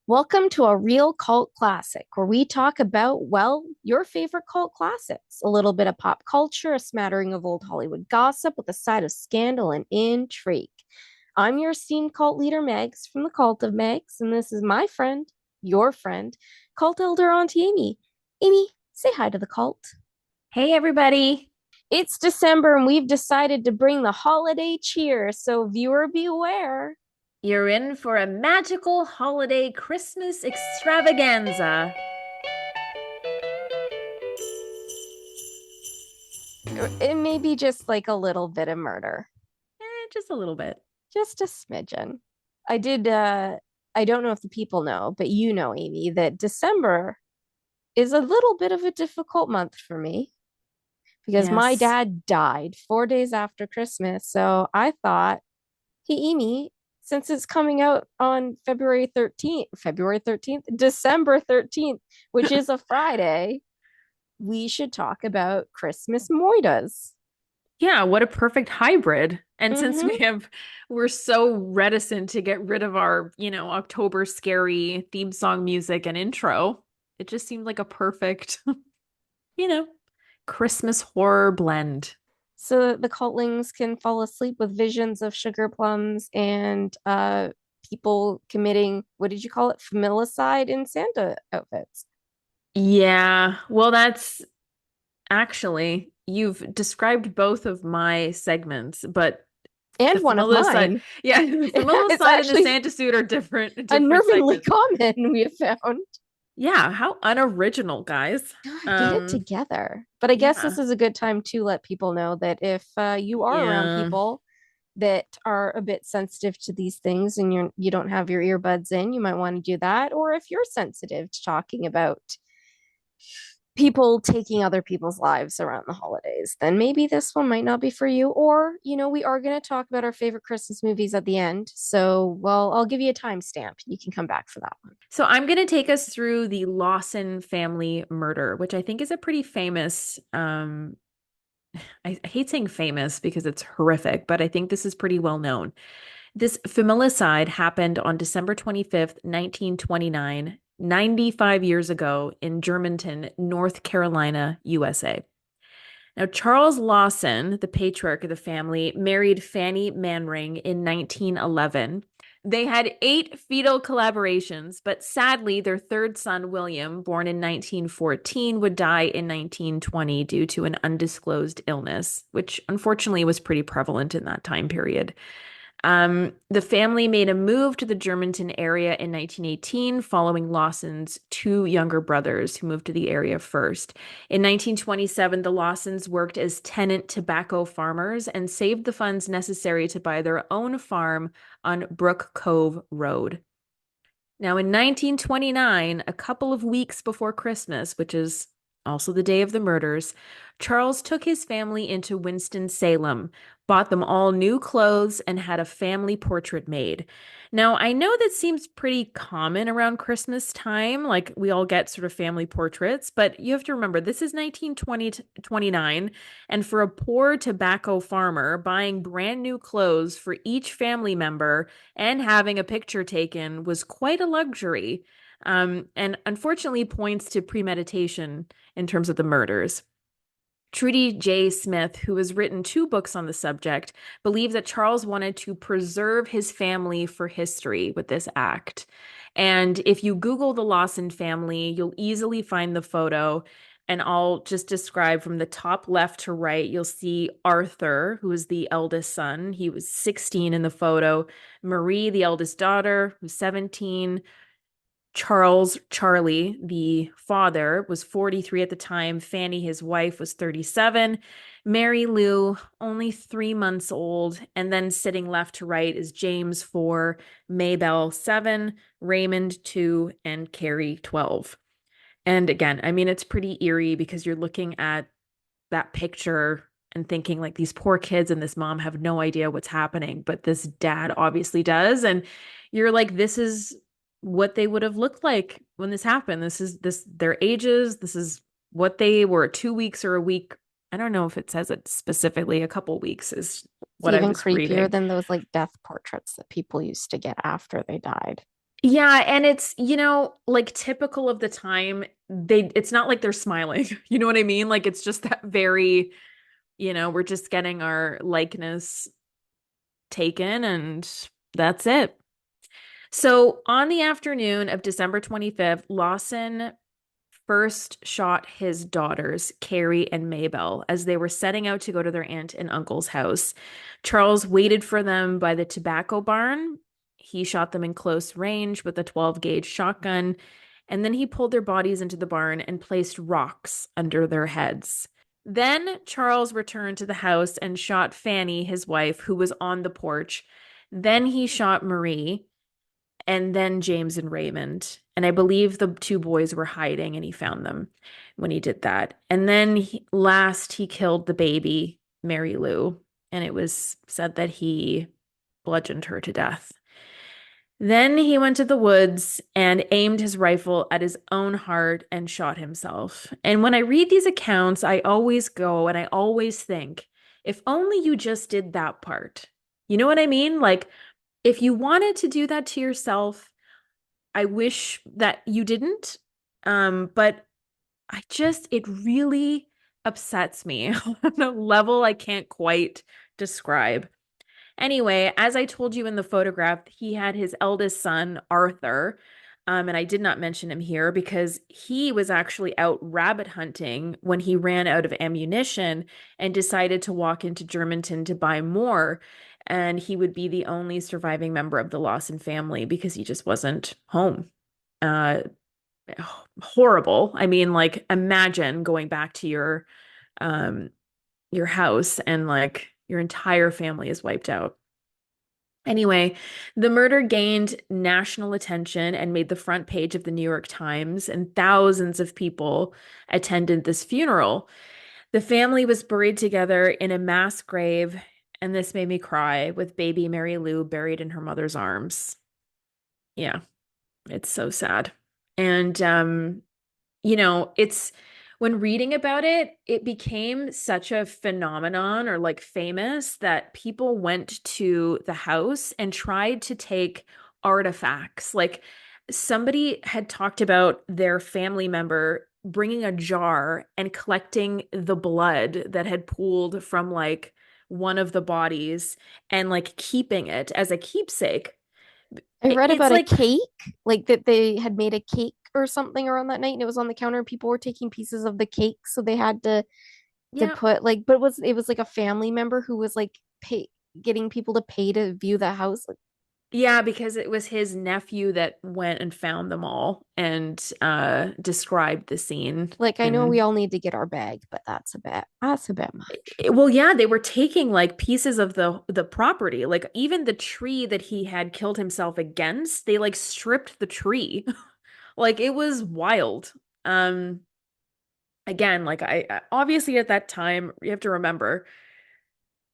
Welcome to a real cult classic where we talk about, well, your favorite cult classics. A little bit of pop culture, a smattering of old Hollywood gossip with a side of scandal and intrigue. I'm your esteemed cult leader, Megs, from the Cult of Megs, and this is my friend, your friend, cult elder Auntie Amy. Amy, say hi to the cult. Hey, everybody. It's December and we've decided to bring the holiday cheer, so viewer beware. You're in for a magical holiday Christmas extravaganza. It may be just like a little bit of murder. Just a little bit. Just a smidgen. I don't know if the people know, but you know, Amy, that December is a little bit of a difficult month for me because my Yes. dad died 4 days after Christmas. So I thought, hey, Amy, since it's coming out on December 13th, which is a Friday, we should talk about Christmas moitas. Yeah, what a perfect hybrid. And since Mm-hmm. we're so reticent to get rid of our, October scary theme song music and intro, it just seemed like a perfect, you know, Christmas horror blend. So that the cultlings can fall asleep with visions of sugar plums and people committing, what did you call it, familicide in Santa outfits. Yeah, well, that's actually, you've described both of my segments, but the And one of familiar side, mine. yeah, the familiar It's side and the actually Santa suit are different unnervingly segments. common, we have found. Yeah, how unoriginal, guys. God, get it Um, together. But I guess this yeah, is a good time to let people know that if you are around yeah. people that are a bit sensitive to these things and you don't have your earbuds in, you might want to do that. Or if you're sensitive to talking about people taking other people's lives around the holidays, then maybe this one might not be for you. Or, we are going to talk about our favorite Christmas movies at the end. So, well, I'll give you a timestamp. You can come back for that one. So I'm going to take us through the Lawson family murder, which I think is a pretty famous, I hate saying famous because it's horrific, but I think this is pretty well known. This familicide happened on December 25th, 1929, 95 years ago in Germantown, North Carolina, USA. Now, Charles Lawson, the patriarch of the family, married Fanny Manring in 1911. They had eight fetal collaborations, but sadly, their third son, William, born in 1914, would die in 1920 due to an undisclosed illness, which unfortunately was pretty prevalent in that time period. The family made a move to the Germantown area in 1918 following Lawson's two younger brothers who moved to the area first. In 1927, the Lawsons worked as tenant tobacco farmers and saved the funds necessary to buy their own farm on Brook Cove Road. Now, in 1929, a couple of weeks before Christmas, which is also the day of the murders, Charles took his family into Winston-Salem, bought them all new clothes, and had a family portrait made. Now, I know that seems pretty common around Christmas time, like we all get sort of family portraits, but you have to remember this is 1920 to 29, and for a poor tobacco farmer, buying brand new clothes for each family member and having a picture taken was quite a luxury, and unfortunately points to premeditation in terms of the murders. Trudy J. Smith, who has written two books on the subject, believes that Charles wanted to preserve his family for history with this act. And if you Google the Lawson family, you'll easily find the photo. And I'll just describe from the top left to right. You'll see Arthur, who is the eldest son. He was 16 in the photo. Marie, the eldest daughter, who's 17. Charlie, the father, was 43 at the time. Fanny, his wife, was 37. Mary Lou, only 3 months old. And then sitting left to right is James, 4, Maybelle, 7, Raymond, 2, and Carrie, 12. And again, I mean, it's pretty eerie because you're looking at that picture and thinking like these poor kids and this mom have no idea what's happening, but this dad obviously does. And you're like, this is what they would have looked like when this happened. This is their ages. This is what they were 2 weeks or a week. I don't know if it says it specifically. A couple weeks is It's what I even was creepier reading. than those like death portraits that people used to get after they died. Yeah, and it's, like typical of the time, it's not like they're smiling. You know what I mean? Like it's just that very, we're just getting our likeness taken and that's it. So on the afternoon of December 25th, Lawson first shot his daughters, Carrie and Maybelle, as they were setting out to go to their aunt and uncle's house. Charles waited for them by the tobacco barn. He shot them in close range with a 12-gauge shotgun, and then he pulled their bodies into the barn and placed rocks under their heads. Then Charles returned to the house and shot Fanny, his wife, who was on the porch. Then he shot Marie and then James and Raymond. And I believe the two boys were hiding and he found them when he did that. And then last he killed the baby, Mary Lou, and it was said that he bludgeoned her to death. Then he went to the woods and aimed his rifle at his own heart and shot himself. And when I read these accounts, I always go and I always think, if only you just did that part. You know what I mean? Like, if you wanted to do that to yourself, I wish that you didn't. But it really upsets me on a level I can't quite describe. Anyway, as I told you in the photograph, he had his eldest son, Arthur. And I did not mention him here because he was actually out rabbit hunting when he ran out of ammunition and decided to walk into Germantown to buy more. And he would be the only surviving member of the Lawson family because he just wasn't home. Uh, Horrible. I mean, like, imagine going back to um your house and like your entire family is wiped out. Anyway, the murder gained national attention and made the front page of the New York Times, and thousands of people attended this funeral. The family was buried together in a mass grave, and this made me cry with baby Mary Lou buried in her mother's arms. Yeah, it's so sad. And it's when reading about it, it became such a phenomenon or like famous that people went to the house and tried to take artifacts. Like somebody had talked about their family member bringing a jar and collecting the blood that had pooled from like one of the bodies and like keeping it as a keepsake. I read It's about a like, cake, like that they had made a cake or something around that night and it was on the counter and people were taking pieces of the cake, so they had to yeah, put like, but it was like a family member who was like pay getting people to pay to view the house. yeah, because it was his nephew that went and found them all and described the scene. Like I know we And all need to get our bag, but that's a bit much. well, yeah, they were taking like pieces of the property. Like even the tree that he had killed himself against, they like stripped the tree. Like it was wild. Um Again, like obviously at that time, you have to remember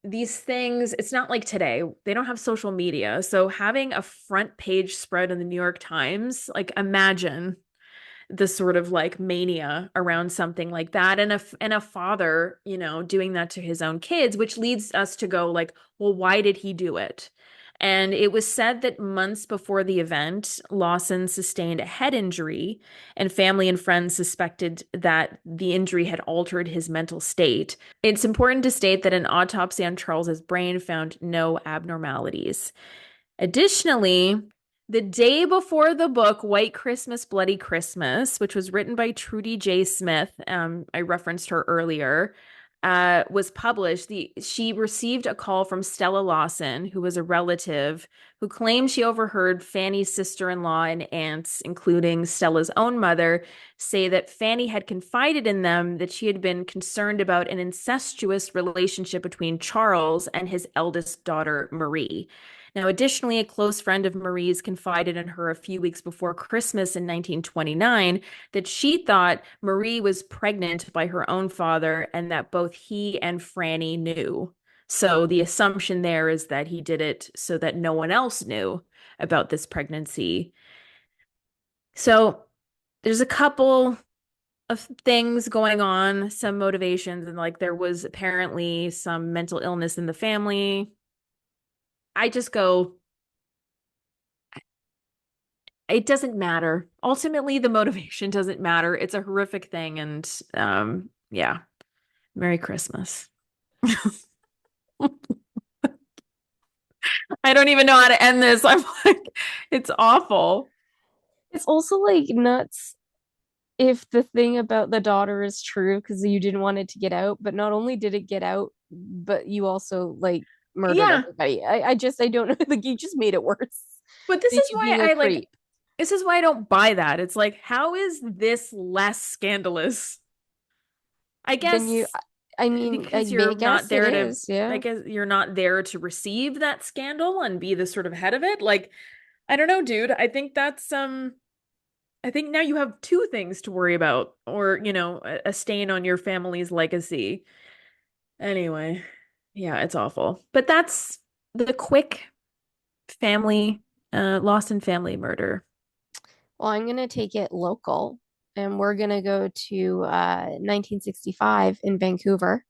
these things, it's not like today. They don't have social media. So having a front page spread in the New York Times, like imagine the sort of like mania around something like that and a father, doing that to his own kids, which leads us to go like, well, why did he do it? And it was said that months before the event, Lawson sustained a head injury, and family and friends suspected that the injury had altered his mental state. It's important to state that an autopsy on Charles's brain found no abnormalities. Additionally, the day before the book White Christmas, Bloody Christmas, which was written by Trudy J. Smith, I referenced her earlier, was published, she received a call from Stella Lawson, who was a relative, who claimed she overheard Fanny's sister-in-law and aunts, including Stella's own mother, say that Fanny had confided in them that she had been concerned about an incestuous relationship between Charles and his eldest daughter, Marie. Now, additionally, a close friend of Marie's confided in her a few weeks before Christmas in 1929 that she thought Marie was pregnant by her own father and that both he and Franny knew. So the assumption there is that he did it so that no one else knew about this pregnancy. So there's a couple of things going on, some motivations, and like there was apparently some mental illness in the family. I just go, it doesn't matter. Ultimately, the motivation doesn't matter. It's a horrific thing. And yeah, Merry Christmas. I don't even know how to end this. I'm like, it's awful. It's also like nuts if the thing about the daughter is true because you didn't want it to get out, but not only did it get out, but you also like murdered Yeah, everybody. I don't know. Like you just made it worse but this than is you why being a I like, creep. this is why I don't buy that. It's like, how is this less scandalous? I Then you, guess I mean, because I you're not guess it there to, is. I Yeah. guess you're not there to receive that scandal and be the sort of head of it. Like, I don't know, dude. I think that's I think now you have two things to worry about, or, a stain on your family's legacy. Anyway, yeah, it's awful. But that's the quick family, lost in family murder. Well, I'm gonna take it local, and we're gonna go to 1965 in Vancouver,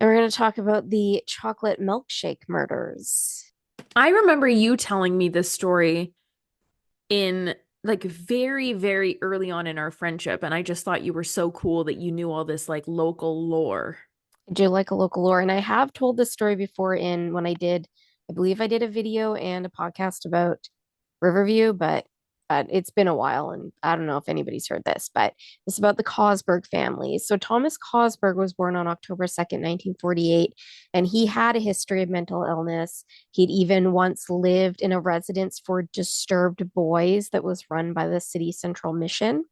and we're gonna talk about the chocolate milkshake murders. I remember you telling me this story in like very, very early on in our friendship, and I just thought you were so cool that you knew all this like local lore. I do like a local lore, and I have told this story before in when I did, I believe I did a video and a podcast about Riverview, but it's been a while, and I don't know if anybody's heard this, but it's about the Cosberg family. So Thomas Cosberg was born on October 2nd, 1948, and he had a history of mental illness. He'd even once lived in a residence for disturbed boys that was run by the City Central Mission,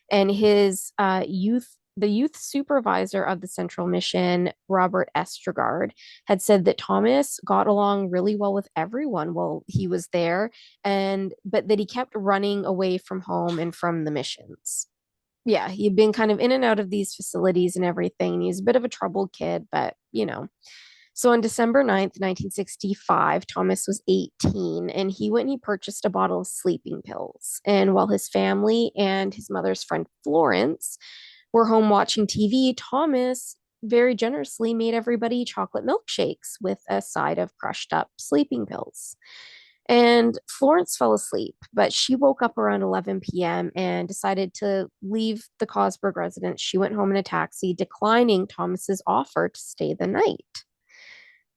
and his the youth supervisor of the Central Mission, Robert Estragard, had said that Thomas got along really well with everyone while he was there, and but that he kept running away from home and from the missions. Yeah, he'd been kind of in and out of these facilities and everything. He's a bit of a troubled kid, but So on December 9th, 1965, Thomas was 18 and he went and he purchased a bottle of sleeping pills. And while his family and his mother's friend Florence were home watching TV, Thomas very generously made everybody chocolate milkshakes with a side of crushed up sleeping pills. And Florence fell asleep, but she woke up around 11 p.m. and decided to leave the Cosberg residence. She went home in a taxi, declining Thomas's offer to stay the night.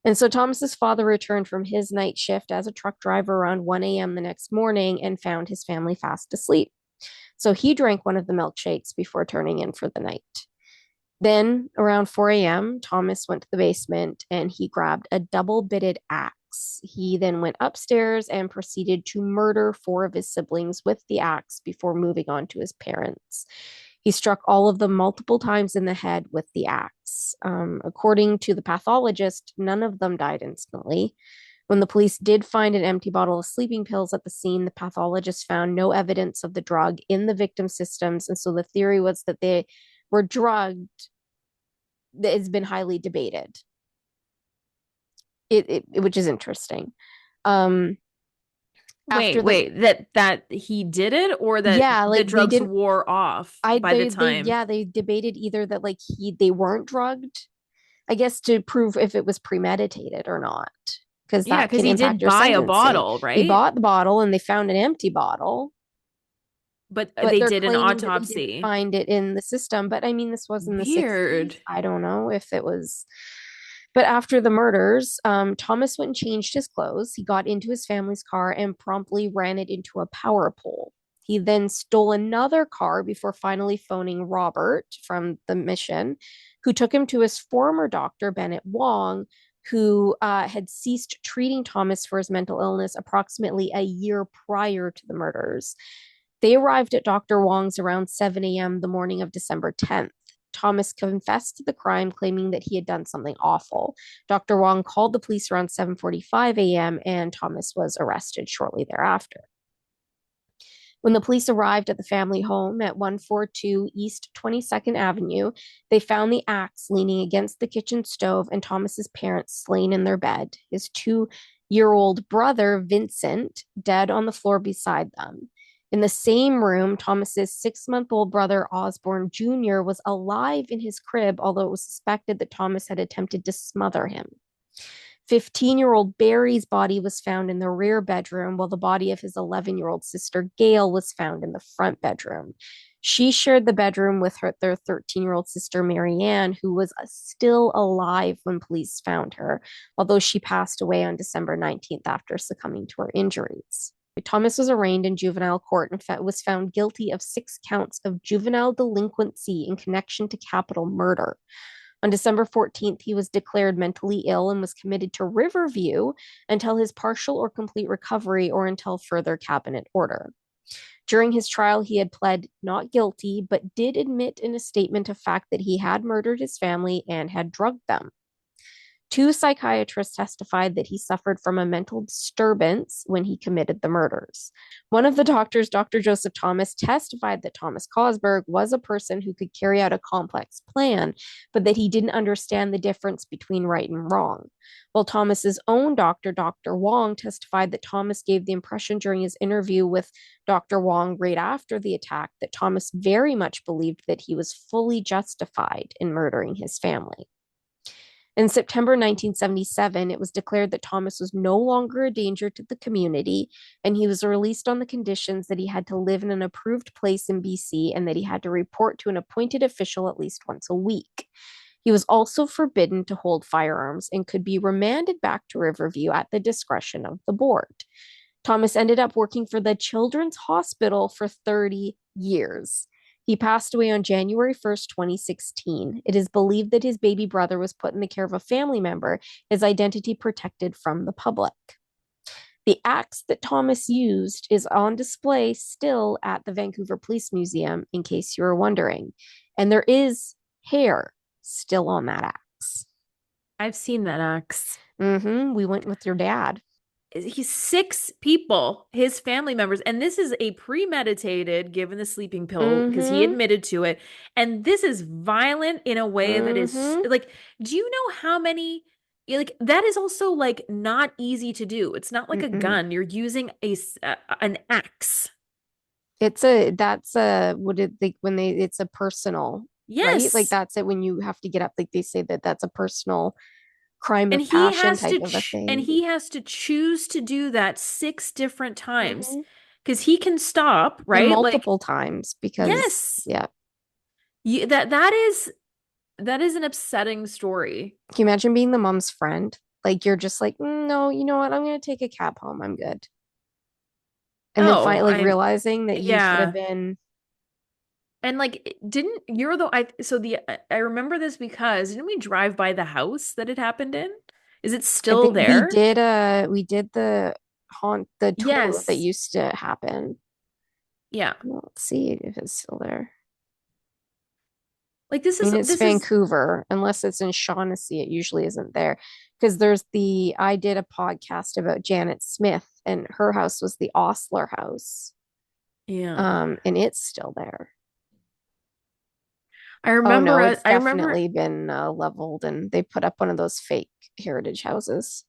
And so Thomas's father returned from his night shift as a truck driver around 1 a.m. the next morning and found his family fast asleep. So he drank one of the milkshakes before turning in for the night. Then around 4 a.m., Thomas went to the basement and he grabbed a double bitted axe. He then went upstairs and proceeded to murder four of his siblings with the axe before moving on to his parents. He struck all of them multiple times in the head with the axe. According to the pathologist, none of them died instantly. When the police did find an empty bottle of sleeping pills at the scene, the pathologist found no evidence of the drug in the victim's systems. And so the theory was that they were drugged. That has been highly debated, which is interesting. Um, Wait, after the wait, that he did it or that Yeah, the like they drugs didn't. wore off by the time? They debated either that like they weren't drugged, I guess, to prove if it was premeditated or not, because Yeah, that because can he impact did your buy a sentencing. bottle, They right? bought the bottle and they found an empty bottle, But but they they're did an claiming that they didn't autopsy. find it in the system. But I mean, this was in the 60s. Weird. I don't know if it was. But after the murders, Thomas went and changed his clothes. He got into his family's car and promptly ran it into a power pole. He then stole another car before finally phoning Robert from the mission, who took him to his former doctor, Bennett Wong, who had ceased treating Thomas for his mental illness approximately a year prior to the murders. They arrived at Dr. Wong's around 7 a.m. the morning of December 10th. Thomas confessed to the crime, claiming that he had done something awful. Dr. Wong called the police around 7:45 a.m., and Thomas was arrested shortly thereafter. When the police arrived at the family home at 142 East 22nd Avenue, they found the axe leaning against the kitchen stove and Thomas's parents slain in their bed. His 2-year-old brother, Vincent, dead on the floor beside them. In the same room, Thomas's 6-month-old brother, Osborne Jr., was alive in his crib, although it was suspected that Thomas had attempted to smother him. 15-year-old Barry's body was found in the rear bedroom, while the body of his 11-year-old sister Gail was found in the front bedroom. She shared the bedroom with their 13-year-old sister Marianne, who was still alive when police found her, although she passed away on December 19th after succumbing to her injuries. Thomas was arraigned in juvenile court and was found guilty of 6 counts of juvenile delinquency in connection to capital murder. On December 14th, he was declared mentally ill and was committed to Riverview until his partial or complete recovery or until further cabinet order. During his trial, he had pled not guilty, but did admit in a statement of fact that he had murdered his family and had drugged them. 2 psychiatrists testified that he suffered from a mental disturbance when he committed the murders. One of the doctors, Dr. Joseph Thomas, testified that Thomas Cosberg was a person who could carry out a complex plan, but that he didn't understand the difference between right and wrong. While Thomas's own doctor, Dr. Wong, testified that Thomas gave the impression during his interview with Dr. Wong right after the attack that Thomas very much believed that he was fully justified in murdering his family. In September 1977, it was declared that Thomas was no longer a danger to the community, and he was released on the conditions that he had to live in an approved place in BC and that he had to report to an appointed official at least once a week. He was also forbidden to hold firearms and could be remanded back to Riverview at the discretion of the board. Thomas ended up working for the Children's Hospital for 30 years. He passed away on January 1st, 2016. It is believed that his baby brother was put in the care of a family member, his identity protected from the public. The axe that Thomas used is on display still at the Vancouver Police Museum, in case you were wondering. And there is hair still on that axe. I've seen that axe. We went with your dad. He's 6 people, his family members, and this is a premeditated, given the sleeping pill because he admitted to it. And this is violent in a way that is like, do you know how many? Like that is also like not easy to do. It's not like a gun. You're using an axe. It's a that's a what did they when they it's a personal, right? Like Yes. that's it when you have to get up. Like they say that that's a personal crime And of passion type of a thing. he has to choose to do that 6 different times hmm because he can stop, And right? Like, multiple times because yes. yeah. That is an upsetting story. Can you imagine being the mom's friend? Like you're just like, no, you know what? I'm gonna take a cab home. I'm good. And then Oh, find like realizing that you should have yeah. been. And like, didn't you're the I remember this because didn't we drive by the house that it happened in? Is it I still think we there? did the tour that Yes. used to happen. Yeah. Well, let's see if it's still there. Like I mean, it's this is Vancouver. Unless it's in Shaughnessy, it usually isn't there. Because I did a podcast about Janet Smith, and her house was the Osler house. yeah. And it's still there. Oh no, it's I remember definitely been leveled, and they put up one of those fake heritage houses.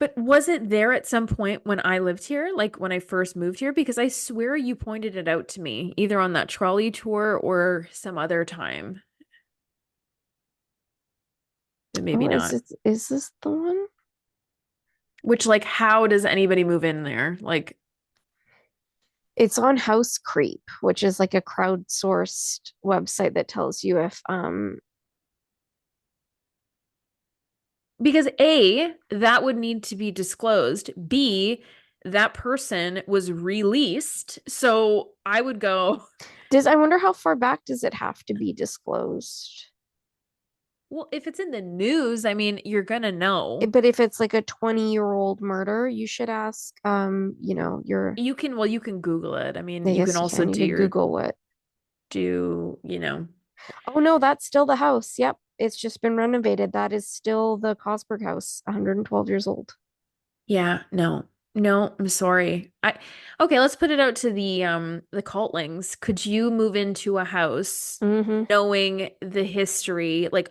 but was it there at some point when I lived here, like when I first moved here? Because I swear you pointed it out to me, either on that trolley tour or some other time. But maybe Oh, not. is this the one? Which, like, how does anybody move in there? Like, It's on House Creep, which is like a crowdsourced website that tells you if because A, that would need to be disclosed. B, that person was released. So I would go, does I wonder how far back does it have to be disclosed? well, if it's in the news, I mean, you're gonna know. But if it's like a 20-year-old murder, you should ask, your, You can Google it. I mean, I you can guess you also can, you could Google what. you know, Oh no, that's still the house. Yep. It's just been renovated. That is still the Cosberg house, 112 years old. yeah, no. No, I'm sorry. Okay, let's put it out to the cultlings. Could you move into a house hmm knowing the history, like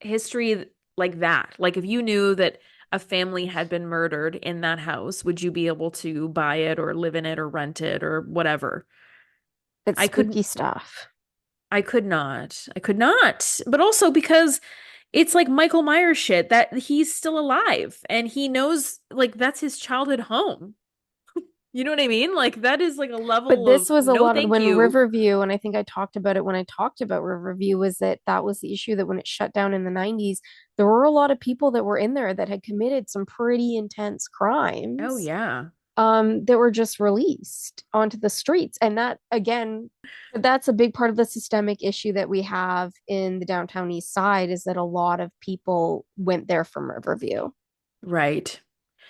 history like that? Like if you knew that a family had been murdered in that house, would you be able to buy it or live in it or rent it or whatever? It's I could spooky stuff. I could not. I could not. But also because it's like Michael Myers shit that he's still alive and he knows like that's his childhood home. You know what I mean? Like that is like a But level this of was a no lot of thank when you. Riverview, and I think I talked about it when I talked about Riverview, was that that was the issue that when it shut down in the 90s, there were a lot of people that were in there that had committed some pretty intense Oh crimes yeah. that were just released onto the streets. And that, again, that's a big part of the systemic issue that we have in the downtown east side is that a lot of people went there from Riverview, Right.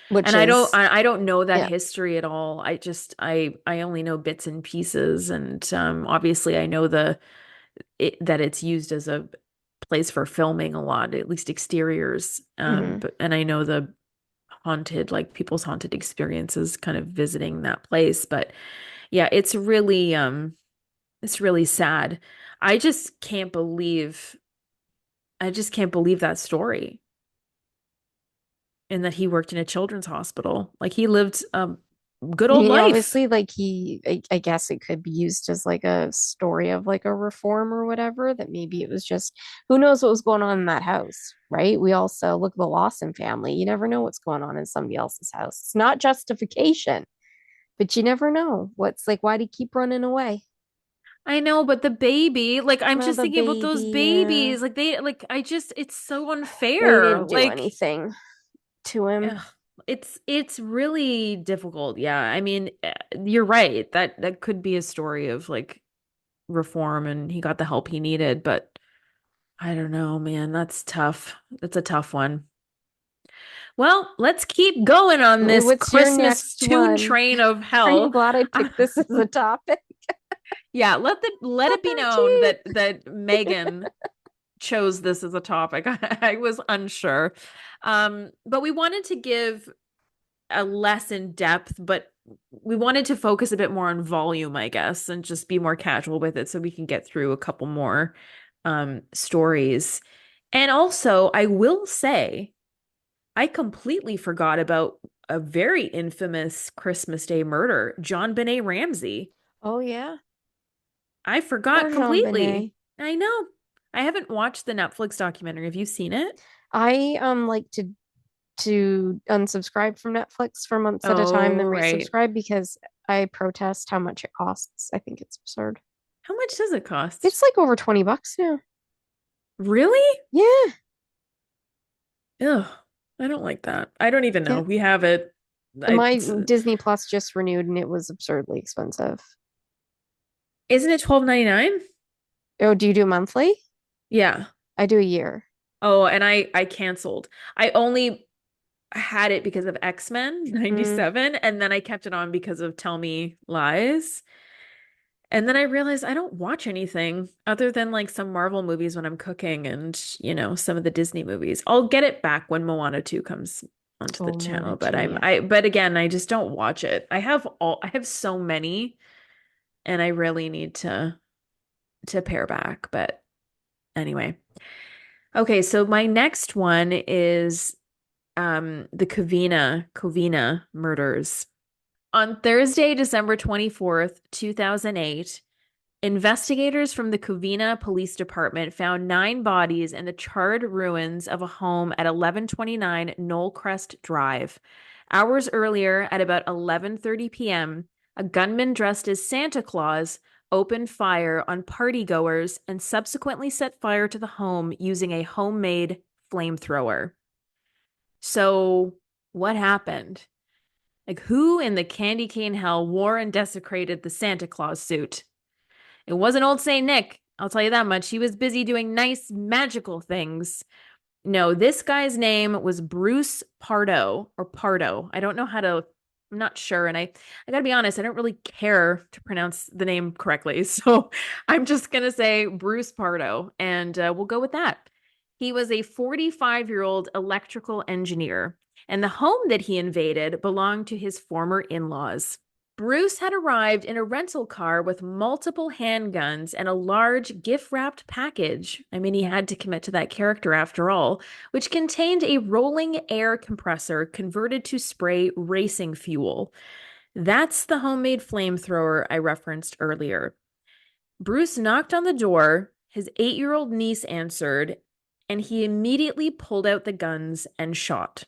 which And is, I don't know that yeah. history at all. I only know bits and pieces and obviously I know that it's used as a place for filming a lot, at least exteriors. Hmm. But and I know the haunted like people's haunted experiences kind of visiting that place, but yeah, it's really sad. I just can't believe I just can't believe that story and that he worked in a children's hospital. Like he lived a good old He life. obviously, like, I guess it could be used as like a story of like a reform or whatever, that maybe it was just, who knows what was going on in that house, right? We also look at the Lawson family. You never know what's going on in somebody else's house. It's not justification, but you never know. What's like, why do you keep running away? I know, but the baby, like I'm Well, just the thinking about those baby, babies. Like they like I just it's so they unfair. didn't do Like anything to him. ugh, it's really difficult. Yeah. I mean, you're right. That could be a story of like reform and he got the help he needed, but I don't know, man. That's tough. That's a tough one. Well, let's keep going on this What's your Christmas next tune one? train of Are you hell. glad I picked this as a topic? Yeah, let it be known Gee. that Megan chose this as a topic. I was unsure. But we wanted to give a less in depth, but we wanted to focus a bit more on volume, I guess, and just be more casual with it so we can get through a couple more stories. And also, I will say, I completely forgot about a very infamous Christmas Day murder, JonBenét Ramsey. Oh yeah. I forgot Poor completely. JonBenét. I know. I haven't watched the Netflix documentary. Have you seen it? I like to unsubscribe from Netflix for months at a time, then Oh, right. resubscribe because I protest how much it costs. I think it's absurd. How much does it cost? It's like over $20 now. Really? Yeah. Ugh, I don't like that. I don't even know. Yeah. We have it. My It's, Disney Plus just renewed and it was absurdly expensive. isn't it 12.99? Oh, do you do monthly? Yeah. I do a year. Oh, and I canceled. I only had it because of X-Men Mm. 97 and then I kept it on because of Tell Me Lies. And then I realized I don't watch anything other than like some Marvel movies when I'm cooking and, some of the Disney movies. I'll get it back when Moana 2 comes onto the Oh, Moana channel, but 2, yeah. but again, I just don't watch it. I have so many and I really need to pare back, but anyway. Okay, so my next one is the Covina murders. On Thursday, December 24th, 2008, investigators from the Covina Police Department found 9 bodies in the charred ruins of a home at 1129 Knollcrest Drive. Hours earlier, at about 11:30 p.m., a gunman dressed as Santa Claus opened fire on partygoers and subsequently set fire to the home using a homemade flamethrower. So, what happened? Like, who in the candy cane hell wore and desecrated the Santa Claus suit? It wasn't old Saint Nick. I'll tell you that much. He was busy doing nice magical things. No, this guy's name was Bruce Pardo or Pardo. I don't know how to, I'm not sure. And I gotta be honest, I don't really care to pronounce the name correctly. So I'm just gonna say Bruce Pardo and we'll go with that. He was a 45-year-old electrical engineer, and the home that he invaded belonged to his former in-laws. Bruce had arrived in a rental car with multiple handguns and a large gift wrapped package. I mean, he had to commit to that character after all, which contained a rolling air compressor converted to spray racing fuel. That's the homemade flamethrower I referenced earlier. Bruce knocked on the door. His 8-year-old niece answered, and he immediately pulled out the guns and shot.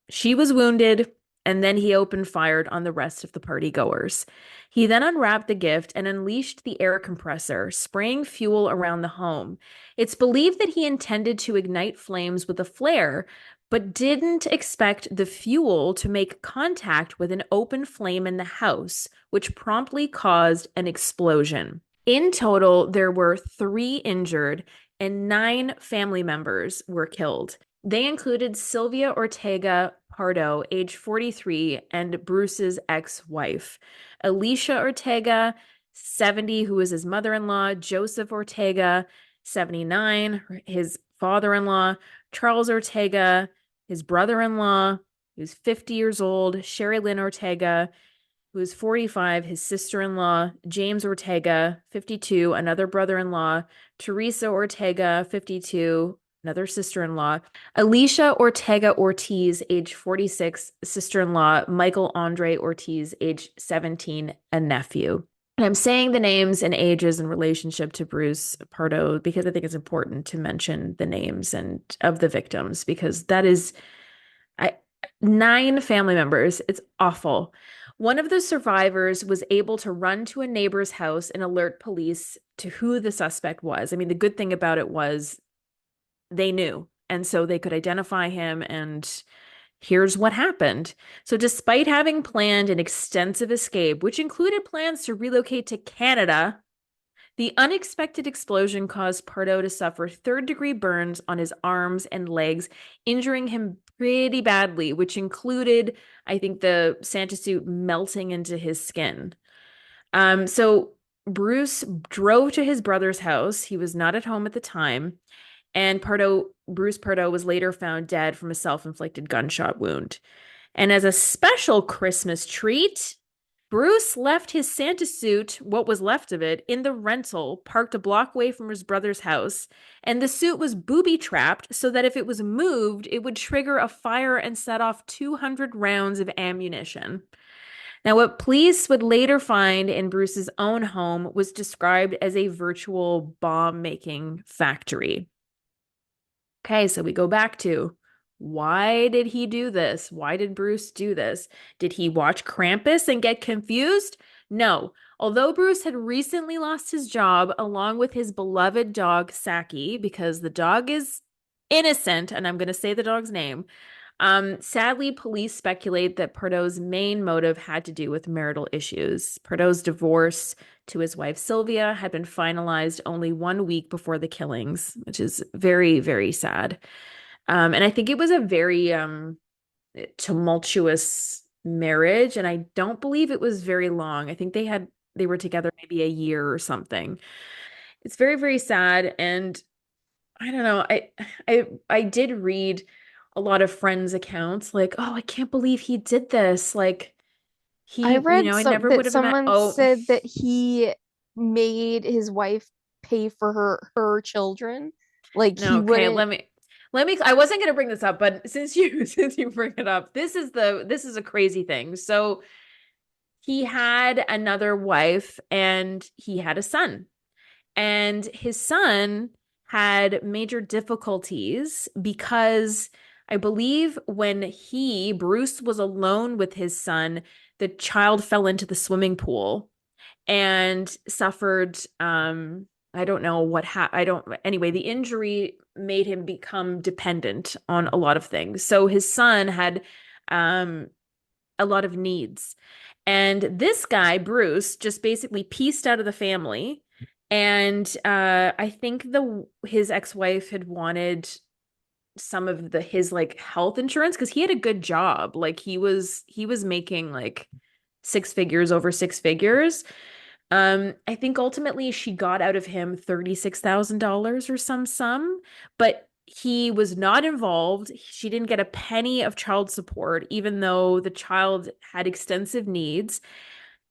She was wounded, and then he opened fire on the rest of the party goers. He then unwrapped the gift and unleashed the air compressor, spraying fuel around the home. It's believed that he intended to ignite flames with a flare, but didn't expect the fuel to make contact with an open flame in the house, which promptly caused an explosion. In total, there were 3 injured and 9 family members were killed. They included Sylvia Ortega Pardo, age 43, and Bruce's ex-wife, Alicia Ortega, 70, who was his mother-in-law, Joseph Ortega, 79, his father-in-law, Charles Ortega, his brother-in-law, who's 50 years old, Sherry Lynn Ortega, who is 45, his sister-in-law, James Ortega, 52, another brother-in-law, Teresa Ortega, 52, another sister-in-law, Alicia Ortega Ortiz, age 46, sister-in-law, Michael Andre Ortiz, age 17, a nephew. And I'm saying the names and ages in relationship to Bruce Pardo because I think it's important to mention the names and of the victims because that is I 9 family members. It's awful. One of the survivors was able to run to a neighbor's house and alert police to who the suspect was. I mean, the good thing about it was they knew, and so they could identify him, and here's what happened. So, despite having planned an extensive escape, which included plans to relocate to Canada, the unexpected explosion caused Pardo to suffer third-degree burns on his arms and legs, injuring him pretty badly, which included, I think, the Santa suit melting into his skin. So Bruce drove to his brother's house. He was not at home at the time, and Bruce Pardo was later found dead from a self-inflicted gunshot wound. And as a special Christmas treat, Bruce left his Santa suit, what was left of it, in the rental, parked a block away from his brother's house, and the suit was booby-trapped so that if it was moved, it would trigger a fire and set off 200 rounds of ammunition. Now, what police would later find in Bruce's own home was described as a virtual bomb-making factory. Okay, so we go back to why did he do this? Why did Bruce do this? Did he watch Krampus and get confused? No. Although Bruce had recently lost his job along with his beloved dog, Saki, because the dog is innocent, and I'm going to say the dog's name. Sadly, police speculate that Pardo's main motive had to do with marital issues. Pardo's divorce to his wife Sylvia had been finalized only 1 week before the killings, which is very, very sad. And I think it was a very tumultuous marriage, and I don't believe it was very long. I think they were together maybe a year or something. It's very, very sad, and I don't know. I did read a lot of friends' accounts, like, oh, I can't believe he did this. Like I he, read I some never that would have imagined. someone Oh, said that he made his wife pay for her children. Like no, he okay, wouldn't. I wasn't gonna bring this up, but since you since you bring it up, this is a crazy thing. So he had another wife and he had a son. And his son had major difficulties because I believe when Bruce, was alone with his son, the child fell into the swimming pool and suffered, I don't know what I don't, anyway, the injury made him become dependent on a lot of things. So his son had um, a lot of needs. And this guy, Bruce, just basically pieced out of the family. And I think the his ex-wife had wanted some of his like health insurance because he had a good job. Like he was making like 6 figures over 6 figures. I think ultimately she got out of him $36,000 or some sum, but he was not involved. She didn't get a penny of child support, even though the child had extensive needs.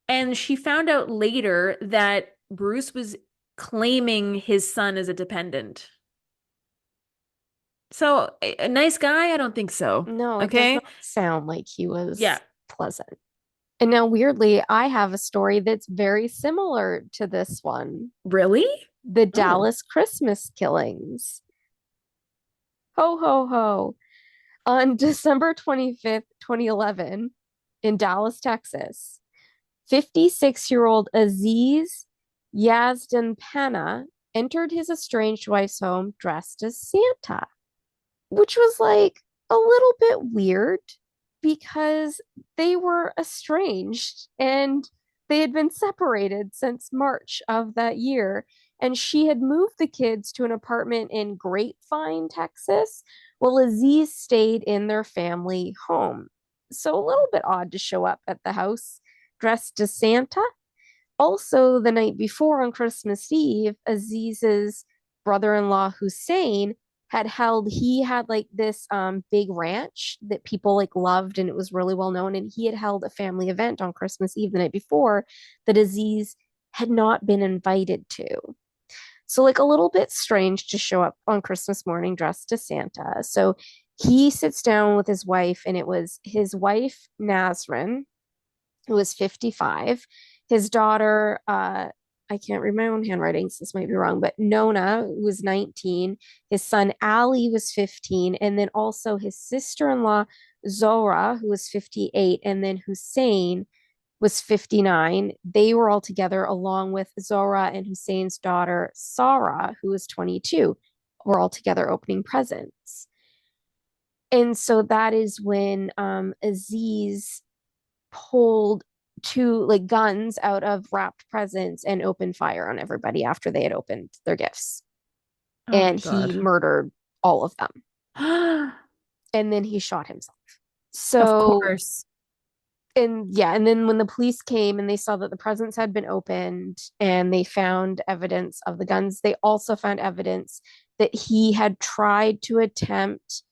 And she found out later that Bruce was claiming his son as a dependent. So, a nice guy? I don't think so. No, it does Okay. not sound like he Yeah. was pleasant. And now, weirdly, I have a story that's very similar to this one. Really? The Oh, Dallas Christmas killings. Ho, ho, ho. On December 25th, 2011, in Dallas, Texas, 56-year-old Aziz Yazdanpana entered his estranged wife's home dressed as Santa, which was like a little bit weird because they were estranged and they had been separated since March of that year. And she had moved the kids to an apartment in Grapevine, Texas, while Aziz stayed in their family home. So a little bit odd to show up at the house dressed as Santa. Also, the night before on Christmas Eve, Aziz's brother-in-law Hussein he had like this big ranch that people like loved and it was really well known, and he had held a family event on Christmas Eve the night before that Aziz had not been invited to. So like a little bit strange to show up on Christmas morning dressed as Santa. So he sits down with his wife, and it was his wife Nazrin, who was 55. His daughter, I can't read my own handwriting, so this might be wrong, but Nona was 19. His son Ali was 15. And then also his sister in law, Zora, who was 58. And then Hussein was 59. They were all together along with Zora and Hussein's daughter, Sarah, who was 22. Were all together opening presents. And so that is when Aziz pulled two like guns out of wrapped presents and opened fire on everybody after they had opened their gifts. Oh my And he God. murdered all of them. And then he shot himself. Of So, course. and yeah, and then when the police came and they saw that the presents had been opened and they found evidence of the guns, they also found evidence that he had tried to attempt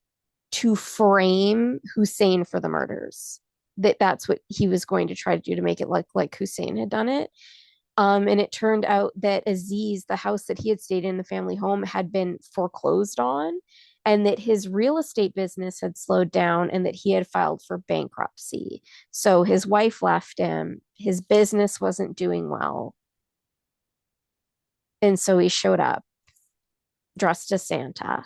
to frame Hussein for the murders. That's what he was going to try to do to make it look like Hussein had done it. And it turned out that Aziz, the house that he had stayed in, the family home, had been foreclosed on, and that his real estate business had slowed down, and that he had filed for bankruptcy. So his wife left him. His business wasn't doing well. And so he showed up dressed as Santa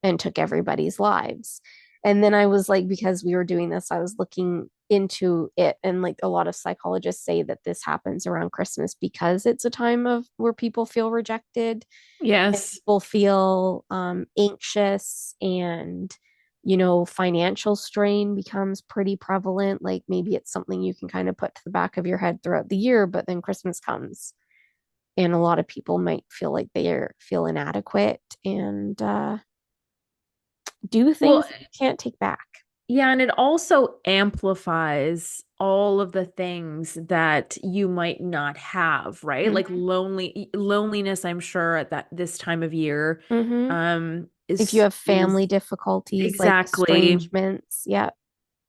and took everybody's lives. And then I was like, because we were doing this, I was looking into it. And like a lot of psychologists say that this happens around Christmas because it's a time of where people feel rejected and Yes. people feel anxious, and financial strain becomes pretty prevalent. Like maybe it's something you can kind of put to the back of your head throughout the year, but then Christmas comes and a lot of people might feel like feel inadequate and do Well, things that you can't take back. yeah, and it also amplifies all of the things that you might not have, right? Like Mm-hmm. loneliness, I'm sure at that this time of year, Mm-hmm. If you is have family difficulties like exactly, estrangements, yeah,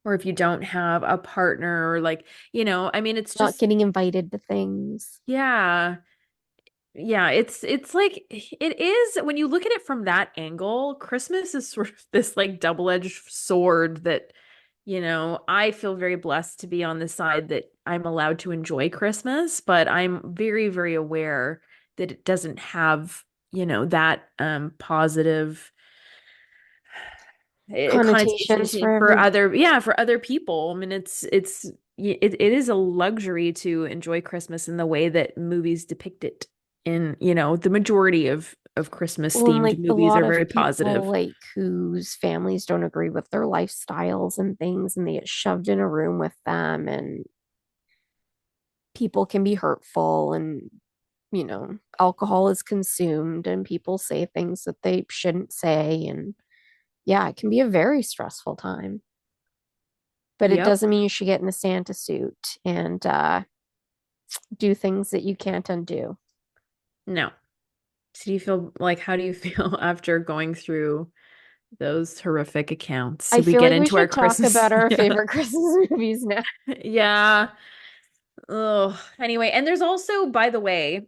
or if you don't have a partner, or like, I mean, it's not just, getting invited to things. yeah. Yeah, it's like it is when you look at it from that angle, Christmas is sort of this like double-edged sword that, I feel very blessed to be on the side that I'm allowed to enjoy Christmas, but I'm very, very aware that it doesn't have, that positive Connotations connotation for for every other, yeah, for other people. I mean, it is a luxury to enjoy Christmas in the way that movies depict it. In, the majority of Christmas well, and themed like a movies lot are of very people positive. like whose families don't agree with their lifestyles and things, and they get shoved in a room with them, and people can be hurtful, and alcohol is consumed, and people say things that they shouldn't say, and yeah, it can be a very stressful time. But it Yep. doesn't mean you should get in a Santa suit and do things that you can't undo. No. So do you feel like, how do you feel after going through those horrific accounts? I Should we feel get like we into our should talk Christmas? about our Yeah. favorite Christmas movies now. Yeah. Oh, anyway, and there's also, by the way,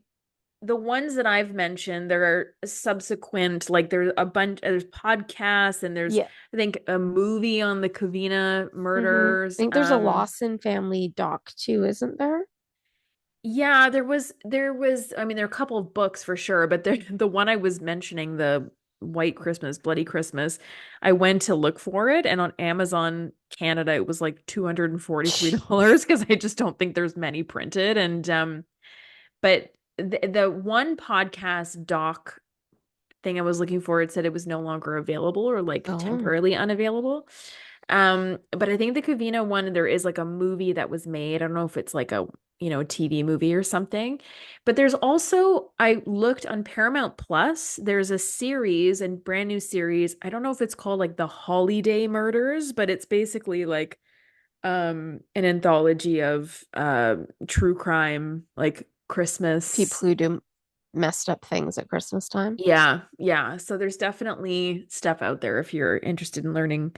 the ones that I've mentioned, there are subsequent, like there's a bunch, there's podcasts, and there's, Yeah. I think, a movie on the Covina I murders. think there's a Lawson family doc too, isn't there? Yeah, I mean, there are a couple of books for sure, but the one I was mentioning, the White Christmas, Bloody Christmas. I went to look for it, and on Amazon Canada, it was like $243 because I just don't think there's many printed. And but the one podcast doc thing I was looking for, it said it was no longer available or like Oh. temporarily unavailable. But I think the Covina one, there is like a movie that was made. I don't know if it's like a, TV movie or something. But there's also, I looked on Paramount Plus, there's a series and brand new series. I don't know if it's called like The Holiday Murders, but it's basically like an anthology of true crime, like People Christmas. who do messed up things at Christmas time. Yeah, yeah. So there's definitely stuff out there if you're interested in learning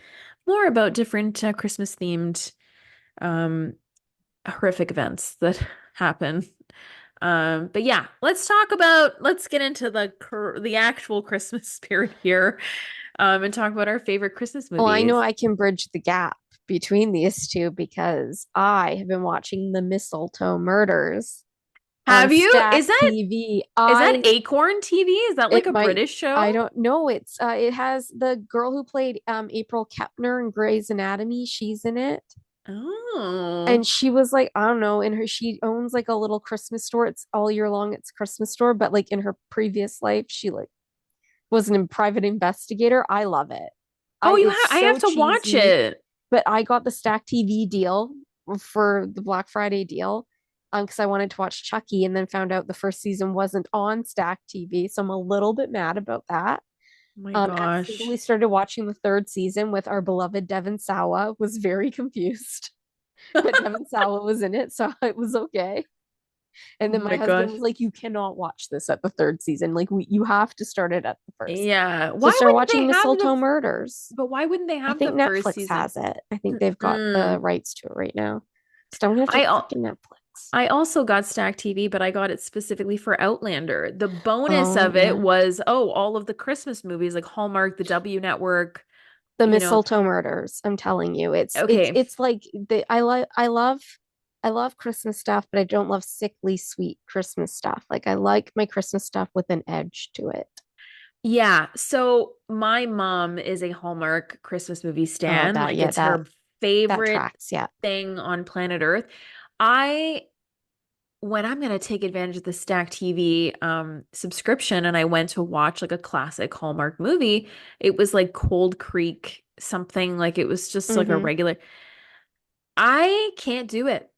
more about different Christmas themed um horrific events that happen. But yeah, let's get into the actual Christmas spirit here, and talk about our favorite Christmas Well, I know movies. I can bridge the gap between these two because I have been watching the Mistletoe Murders on Have you? Stack TV. Is that Acorn TV? Is that like It a might, British I show? don't know. It has the girl who played April Kepner in Grey's Anatomy. She's in it. And Oh, she was like, I don't know, in her she owns like a little Christmas store. It's all year long, it's Christmas store, but like in her previous life, she like was a private investigator. I love it. I oh, it's I have so to watch cheesy, it. but I got the Stack TV deal for the Black Friday deal because I wanted to watch Chucky and then found out the first season wasn't on Stack TV. So I'm a little bit mad about that. Oh my Accidentally gosh. started watching the third season with our beloved Devon Sawa, was very confused, but Devon Sawa was in it, so it was okay. And Oh then my my husband gosh. was like, "You cannot watch this at the third season. Like, you have to start it at the first." Yeah. So I Why started wouldn't they watching have Mistletoe Murders. but why wouldn't they I have the think first Netflix season? has it. I think they've got the Mm. rights to it right now. So don't have to I al- freaking Netflix. I also got Stack TV, but I got it specifically for Outlander. The bonus Oh of it yeah, was, all of the Christmas movies like Hallmark, the W Network, the you know. Mistletoe Murders. I'm telling you, Okay. it's like I love Christmas stuff, but I don't love sickly sweet Christmas stuff. Like I like my Christmas stuff with an edge to it. Yeah. So my mom is a Hallmark Christmas movie Oh, stan. Like it's that her favorite tracks. Yeah. thing on planet Earth. I when I'm gonna take advantage of the Stack TV subscription and I went to watch like a classic Hallmark movie, it was like Cold Creek something, like it was just like a Mm-hmm. regular. I can't do it.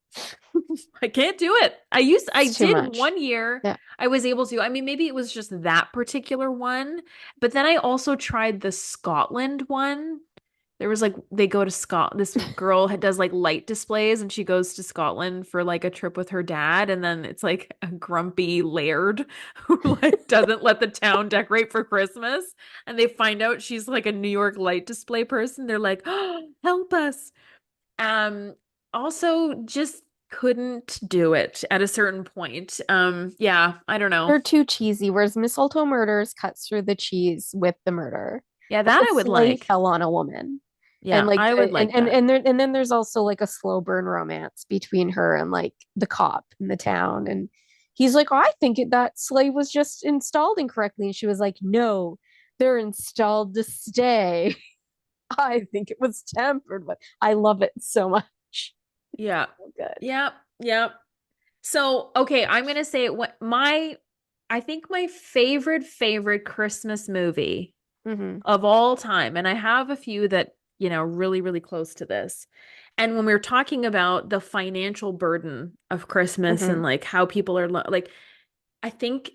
I can't do it. I It's too did much. 1 year. Yeah. I was able to. I mean, maybe it was just that particular one, but then I also tried the Scotland one. There was like they go to Scotland. This girl does like light displays and she goes to Scotland for like a trip with her dad, and then it's like a grumpy laird who like doesn't let the town decorate for Christmas, and they find out she's like a New York light display person. They're like, "Oh, help us." Um, Also just couldn't do it at a certain point. Yeah, I don't know. They're too cheesy, whereas Mistletoe Murders cuts through the cheese with the murder. Yeah, Like that a I would sleigh like. fell on a woman. And Yeah, like I would like that. and then there's also like a slow burn romance between her and like the cop in the town. And he's like, oh, I think that sleigh was just installed incorrectly. And she was like, no, they're installed to stay. I think it was tampered with. I love it so much. Yeah. So good. Yep. Yep. So, okay, I'm gonna say I think my favorite Christmas movie Mm-hmm. of all time, and I have a few that, really, really close to this. And when we were talking about the financial burden of Christmas Mm-hmm. and like how people are like, I think,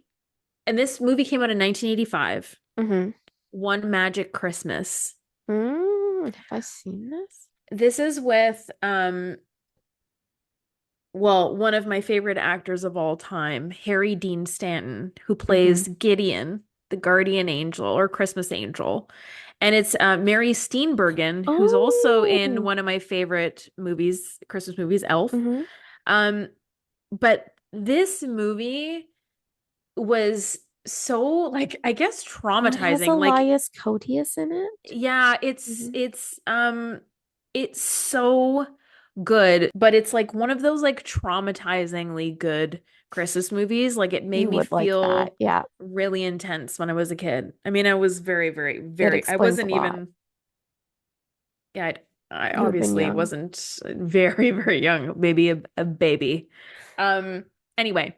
and this movie came out in 1985, Mm-hmm. One Magic Christmas. Have I seen this? This is with well, one of my favorite actors of all time, Harry Dean Stanton, who Mm-hmm. plays Gideon, the guardian angel or Christmas angel. And it's Mary Steenburgen, who's also in Oh. one of my favorite movies, Christmas movies, Elf. Mm-hmm. Um, but this movie was so like, I guess, Oh, it has traumatizing. Like, Elias Koteas in it. yeah, Mm-hmm. it's so good, but it's like one of those like traumatizingly good Christmas movies. Like it made You me would like that. feel Yeah. really intense when I was a kid. I mean, I was very, very, It very, I explains a wasn't lot. even, yeah, I You would have been obviously young. wasn't very, very young, maybe a baby. Um, anyway,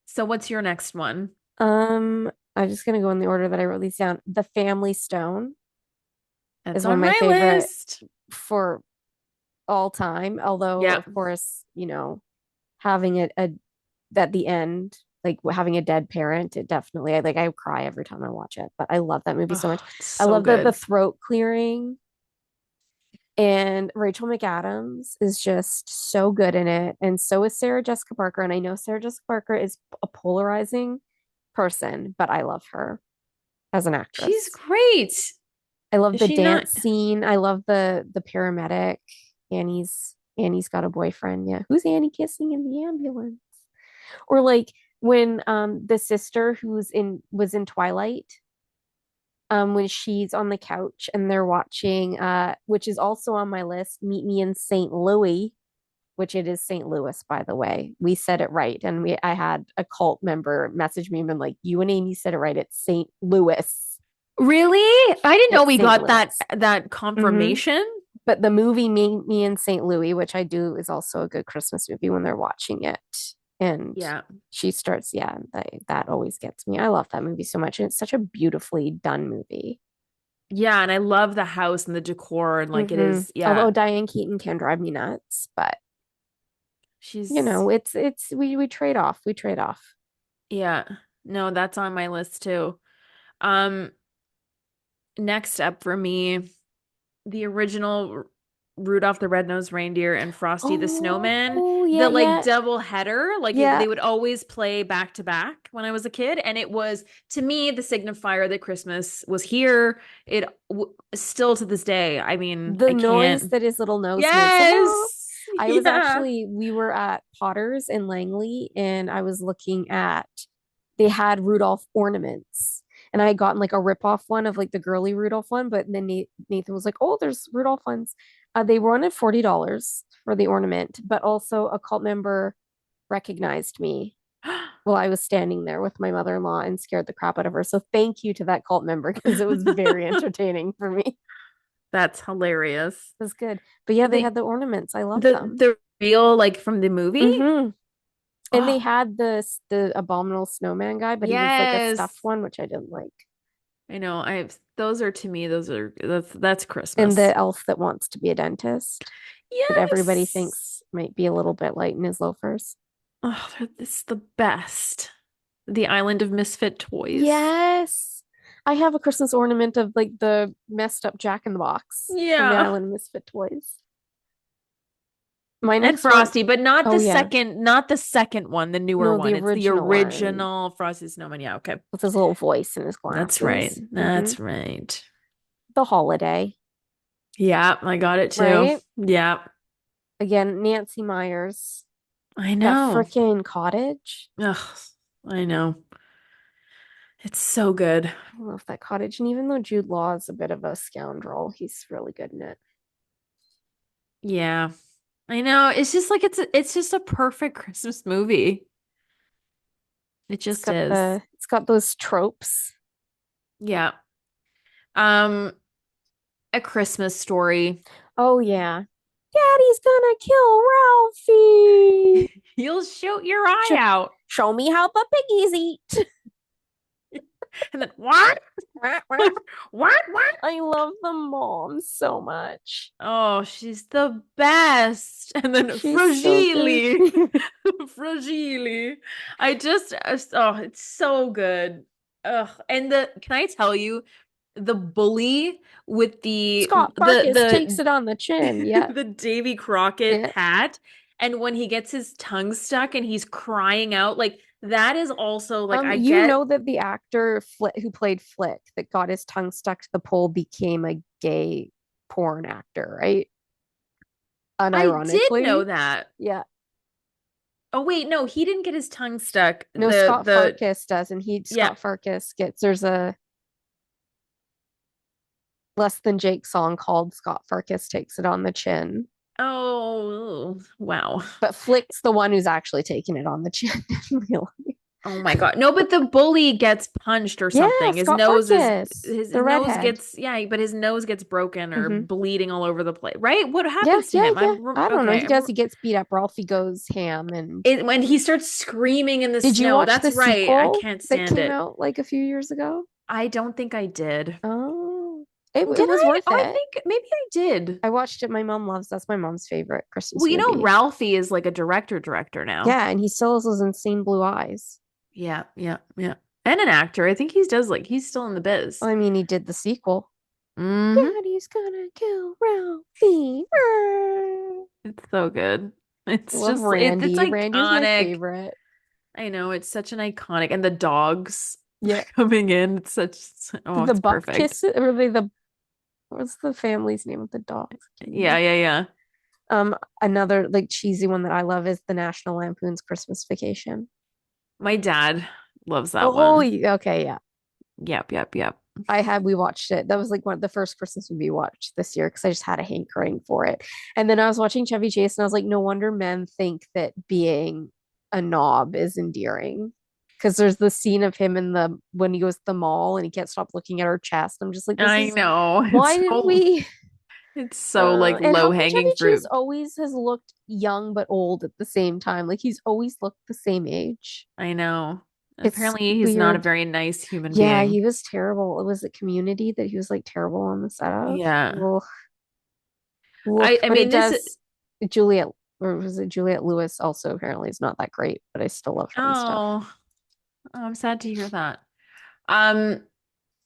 so what's your next one? I'm just gonna go in the order that I wrote these down. The Family Stone That's is one on of my my favorite list. for all time. Although, Yeah. of course, having it at the end, like having a dead parent, it definitely I cry every time I watch it. But I love that movie so much. Oh, it's I so love the good. throat clearing, and Rachel McAdams is just so good in it, and so is Sarah Jessica Parker. And I know Sarah Jessica Parker is a polarizing person, but I love her as an She's actress. great. I love Is the she not? dance scene. I love the paramedic. Annie's got a boyfriend. Yeah. Who's Annie kissing in the ambulance? Or like when the sister who's in was in Twilight, when she's on the couch and they're watching which is also on my list, Meet Me in St. Louis, which it is St. Louis, by the way. We said it right. And I had a cult member message me and been like, you and Amy said it right. It's St. Louis. Really? I didn't know It's we St. got that Louis. that Mm-hmm. confirmation. But the movie Me in St. Louis, which I do, is also a good Christmas movie when they're watching it. And Yeah. she starts, yeah, that always gets me. I love that movie so much. And it's such a beautifully done movie. Yeah, and I love the house and the decor and like it is, Although yeah. Diane Keaton can drive me nuts, but She's it's we trade off. We trade off. yeah. No, that's on my list too. Um, next up for me, the original Rudolph the Red-Nosed Reindeer and Frosty the Snowman, Oh yeah, the like yeah, double header, yeah. they would always play back to back when I was a kid, and it was to me the signifier that Christmas was here. It w still to this day. I mean, The I noise can't. that his little nose makes. Yes. Yeah. We were at Potter's in Langley and I was looking at, they had Rudolph ornaments. And I had gotten like a rip-off one of like the girly Rudolph one, but then Nathan was like, oh, there's Rudolph ones. They were on at $40 for the ornament, but also a cult member recognized me while I was standing there with my mother-in-law and scared the crap out of her. So thank you to that cult member because it was very entertaining for me. That's hilarious. It was good. But yeah, they The had the ornaments. I love the them. the real like from the movie? Mm-hmm. And they Oh, had the abominable snowman guy, but he was like a stuffed yes. one, which I didn't like. I know. I've those are to me, that's And Christmas. the elf that wants to be a dentist that everybody Yes. thinks might be a little bit light in his loafers. Oh, it's the best. The Island of Misfit Toys. Yes. I have a Christmas ornament of like the messed up Jack in the Box from the Yeah. Island of Misfit Toys. My And next one, Frosty, but not oh the yeah. second, not the second one, the newer No, the one. It's the original one original Frosty the Snowman. Yeah, okay. with his little voice and his That's right. glasses. That's right. The holiday, Yeah, I got it too. right? Yeah, Again, Nancy Myers, I that know. freaking cottage. Ugh, I know. It's so good. I love that cottage. And even though Jude Law is a bit of a scoundrel, he's really good in it. Yeah. I know. It's just like it's just a perfect Christmas movie. It just is. It's got those tropes. Yeah. A Christmas Story. Oh yeah. Daddy's gonna kill Ralphie. You'll shoot your eye Sh- out. Show me how the piggies eat. And then what? What? What? I love the mom so much. Oh, she's the best. And then She's so good. fragile. Fragile. Oh, it's so good. Ugh. And the can I tell you the bully with Scott Farkus takes it on the chin. Yeah. the Davy Crockett Yeah. hat, and when he gets his tongue stuck and he's crying out, like that is also like I You get know that the actor who played Flick that got his tongue stuck to the pole became a gay porn actor, right? I did know Unironically. that. Yeah. Oh wait, no, he didn't get his tongue stuck. No, Scott Farkus does, and Yeah. Scott Farkus gets there's a Less Than Jake song called Scott Farkus Takes It on the Chin. Oh, wow. But Flick's the one who's actually taking it on the chin in real life. Oh my God. No, but the bully gets punched or Yeah, something. Scott Farkus, His the nose redhead. gets yeah, but his nose gets broken or Hmm. bleeding all over the place. Right? What Yeah, happens to yeah, him? yeah. I don't know. Okay. He does. He gets beat up. Ralphie goes ham. And When he starts screaming in the did you snow, watch that's the right. I sequel can't that stand came it. out like a few years ago? I don't think I did. Oh, it Did was I? worth I it. think maybe I did. I watched it. My mom loves. That's my mom's favorite Christmas Well, you know, movie. Ralphie is like a director now. Yeah, and he still has those insane blue eyes. Yeah, yeah, yeah. And an actor. I think he's still in the biz. I mean, he did the sequel. Hmm. Daddy's gonna kill Ralphie. It's so good. I It's love just it's Randy. Randy was my iconic. favorite. I know it's such an iconic and the dogs Yeah, coming in. It's such oh, the it's Buck perfect. Kiss. Or the what's the family's name of the dogs? Can't Yeah, remember. yeah, yeah. Um, Another like cheesy one that I love is the National Lampoon's Christmas Vacation. My dad loves that Oh, one. okay, yeah. Yep, yep, yep. We watched it. That was like one of the first Christmas movie we watched this year because I just had a hankering for it. And then I was watching Chevy Chase and I was like, no wonder men think that being a knob is endearing. Because there's the scene of him in the when he goes to the mall and he can't stop looking at her chest. I'm just like, this I is know. why didn't we? It's so like And low how come hanging Chevy Chase fruit. always has looked young but old at the same time? Like he's always looked the same age. I know. It's Apparently he's not a weird. very nice human Yeah, being. he was terrible. It was a Community that he was like terrible on the set of. Yeah. Ugh, ugh. I But he mean this does Juliet, or was it Juliet Lewis also apparently is not that great, but I still love her and stuff. oh, I'm sad to hear that. Um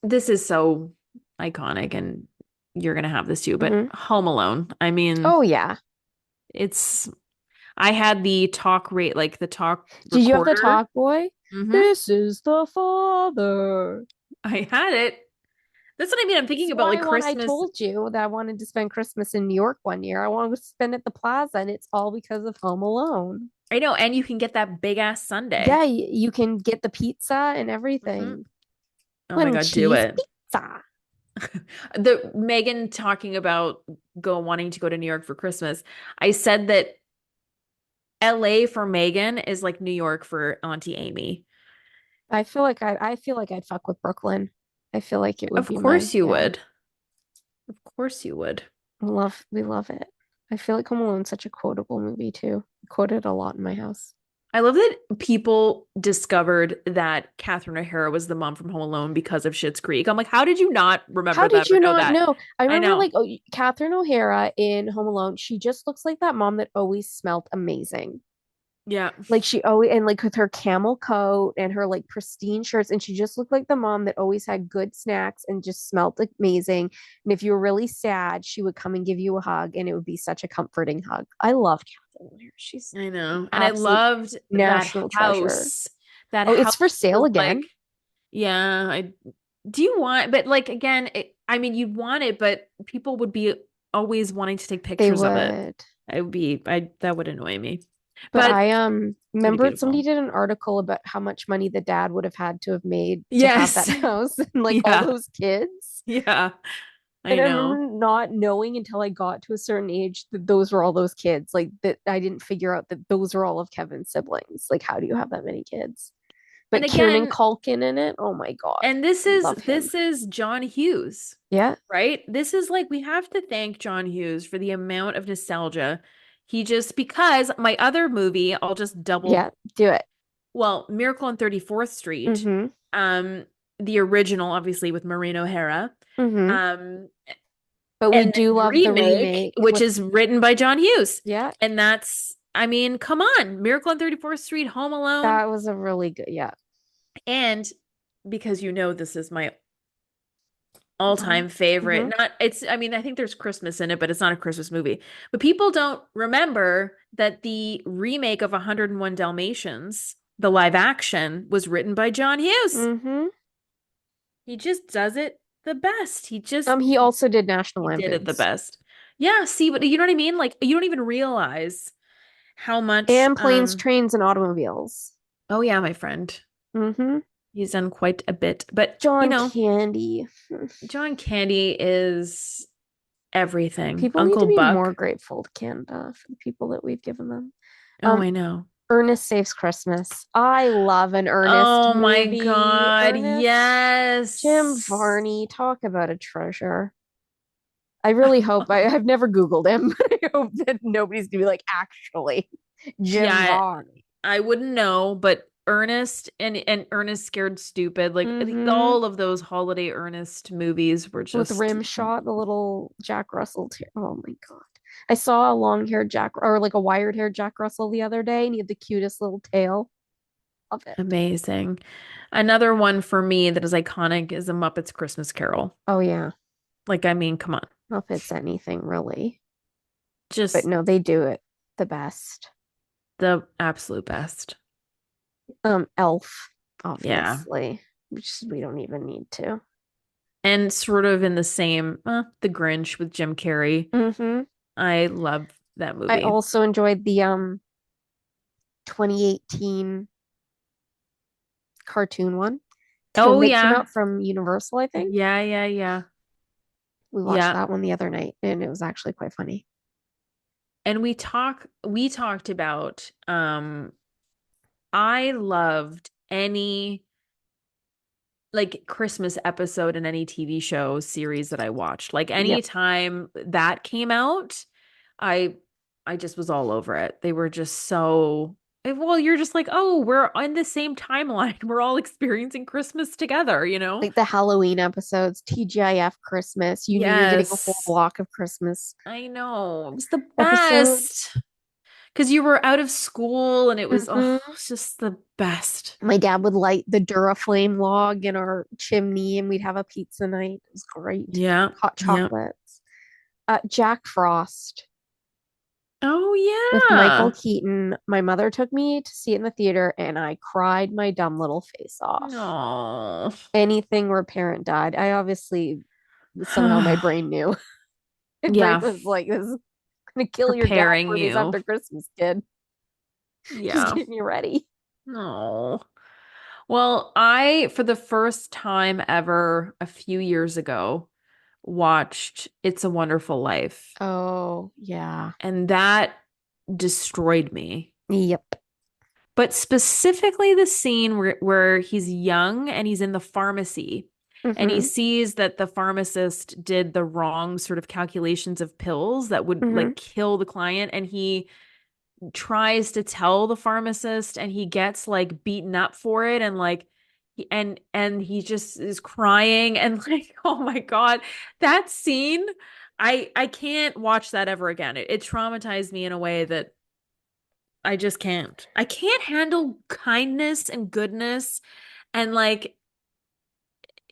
this is so iconic and you're gonna have this too, but Hmm. Home Alone. I mean, Oh yeah. it's I had the talk rate like the talk Did you have the recorder. talk boy? Hmm. This is the father. I had it. That's what I mean. I'm This thinking is about why like I Christmas. told you that I wanted to spend Christmas in New York one year. I wanted to spend at the plaza, and it's all because of Home Alone. I know, and you can get that big ass Yeah, sundae. you can get the pizza and Hmm. everything. Oh my One God, do cheese it. pizza. The Megan talking about go wanting to go to New York for Christmas. I said that LA for Megan is like New York for Auntie Amy. I feel like I'd fuck with Brooklyn. I feel like it would Of be my, course you yeah. would. Of course you would. We love it. I feel like Home Alone's such a quotable movie too. Quoted a lot in my house. I love that people discovered that Catherine O'Hara was the mom from Home Alone because of Schitt's Creek. I'm like, how did you not How remember did that or you know not that? know? I I remember know. like Catherine O'Hara in Home Alone. She just looks like that mom that always smelled amazing. Yeah. Like she always and like with her camel coat and her like pristine shirts, and she just looked like the mom that always had good snacks and just smelled amazing. And if you were really sad, she would come and give you a hug, and it would be such a comforting hug. I love Catherine O'Hara. She's I know. And I absolute loved that national treasure. house. That Oh, it's house for sale was like, again. yeah, I do you want, but like again, I mean, you'd want it, but people would be always wanting to take They pictures of it. would. That would annoy me. But But I pretty remember somebody beautiful. did an article about how much money the dad would have had to have made to have that Yes. house and like all Yeah. those kids. Yeah. And I I know. remember not knowing until I got to a certain age that those were all those kids. Like that I didn't figure out that those are all of Kevin's siblings. Like how do you have that many kids? And But Kieran again, Culkin in it, oh my God. and this is Love him. this is John Hughes, Yeah. right? This is like we have to thank John Hughes for the amount of nostalgia. He just because my other movie, I'll just double Yeah. Do it. well, Miracle on 34th Street, Mm-hmm. um, the original, obviously with Maureen O'Hara, Mm-hmm. um, But we and do then love the remake, remake which with, is written by John Hughes. yeah, And that's, I mean, come on, Miracle on 34th Street, Home Alone, that was a really good, yeah. and because you know this is my Oh. all-time favorite. Mm-hmm. Not it's I mean, I think there's Christmas in it, but it's not a Christmas movie. But people don't remember that the remake of 101 Dalmatians, the live action, was written by John Hughes. Mm-hmm. He just does it the best. He also did National He did it the Lampoons best. Yeah, see, but you know what I mean? Like you don't even realize how much and Planes, Trains, and Automobiles. oh yeah, my friend. Mm-hmm. He's done quite a bit. But you John know, Candy. John Candy is everything. People need to Uncle be more Buck. grateful to Canada for the people that we've given them. Oh, Um, I know. Ernest Saves Christmas. I love an Ernest Oh my movie. God. Ernest, Jim Yes. Varney, talk about a treasure. I really hope I've never Googled him, but I hope that nobody's gonna be like, actually, Jim Yeah, Varney. I wouldn't know, but Ernest and Ernest Scared Stupid, like Mm-hmm. all of those holiday Ernest movies were With just rim shot, the little Jack Russell. Oh my God. I saw a long haired Jack or like a wired haired Jack Russell the other day, and he had the cutest little tail. Love it. amazing. Another one for me that is iconic is A Muppet's Christmas Carol. Oh yeah. Like, I mean, come on. Not if it's anything really. But Just no, they do it the best. the absolute best. Elf, Yeah. obviously. Which we don't even need to. And sort of in the same, The Grinch with Jim Carrey. Mm-hmm. I love that I movie. also enjoyed the 2018 cartoon one. Oh That came yeah. out from Universal, I think. Yeah, yeah, yeah. We watched Yeah. that one the other night, and it was actually quite funny. And we talked about I loved any like Christmas episode in any TV show series that I watched. Like Yep. anytime that came out, I I just was all over it. They were just so well, you're just like, "Oh, we're on the same timeline. We're all experiencing Christmas together, you know?" Like the Halloween episodes, TGIF Christmas. You knew you're getting a whole Yes. block of Christmas I know. It was the episodes. best. Because you were out of school and it was, oh, Hmm it was just the best. My dad would light the Duraflame log in our chimney, and we'd have a pizza night. It was great. Yeah. Hot Yeah. chocolates. Jack Frost Oh, with Michael yeah. Keaton. My mother took me to see it in the theater, and I cried my dumb little face off. No. Anything where a parent died, I obviously somehow my brain knew. My brain Yeah. was like, "This is gonna kill your dad Preparing movies you. after Christmas, kid. Just Yeah. getting you ready." No. Well, I, for the first time ever, a few years ago, watched It's a Wonderful Life. Oh, yeah. And that destroyed me. Yep. But specifically the scene where he's young and he's in the pharmacy and he Mm-hmm. sees that the pharmacist did the wrong sort of calculations of pills that would Mm-hmm. like kill the client, and he tries to tell the pharmacist and he gets like beaten up for it, and like and he just is crying and like, oh my God, that scene, I can't watch that ever again. It traumatized me in a way that I just can't. I can't handle kindness and goodness, and like,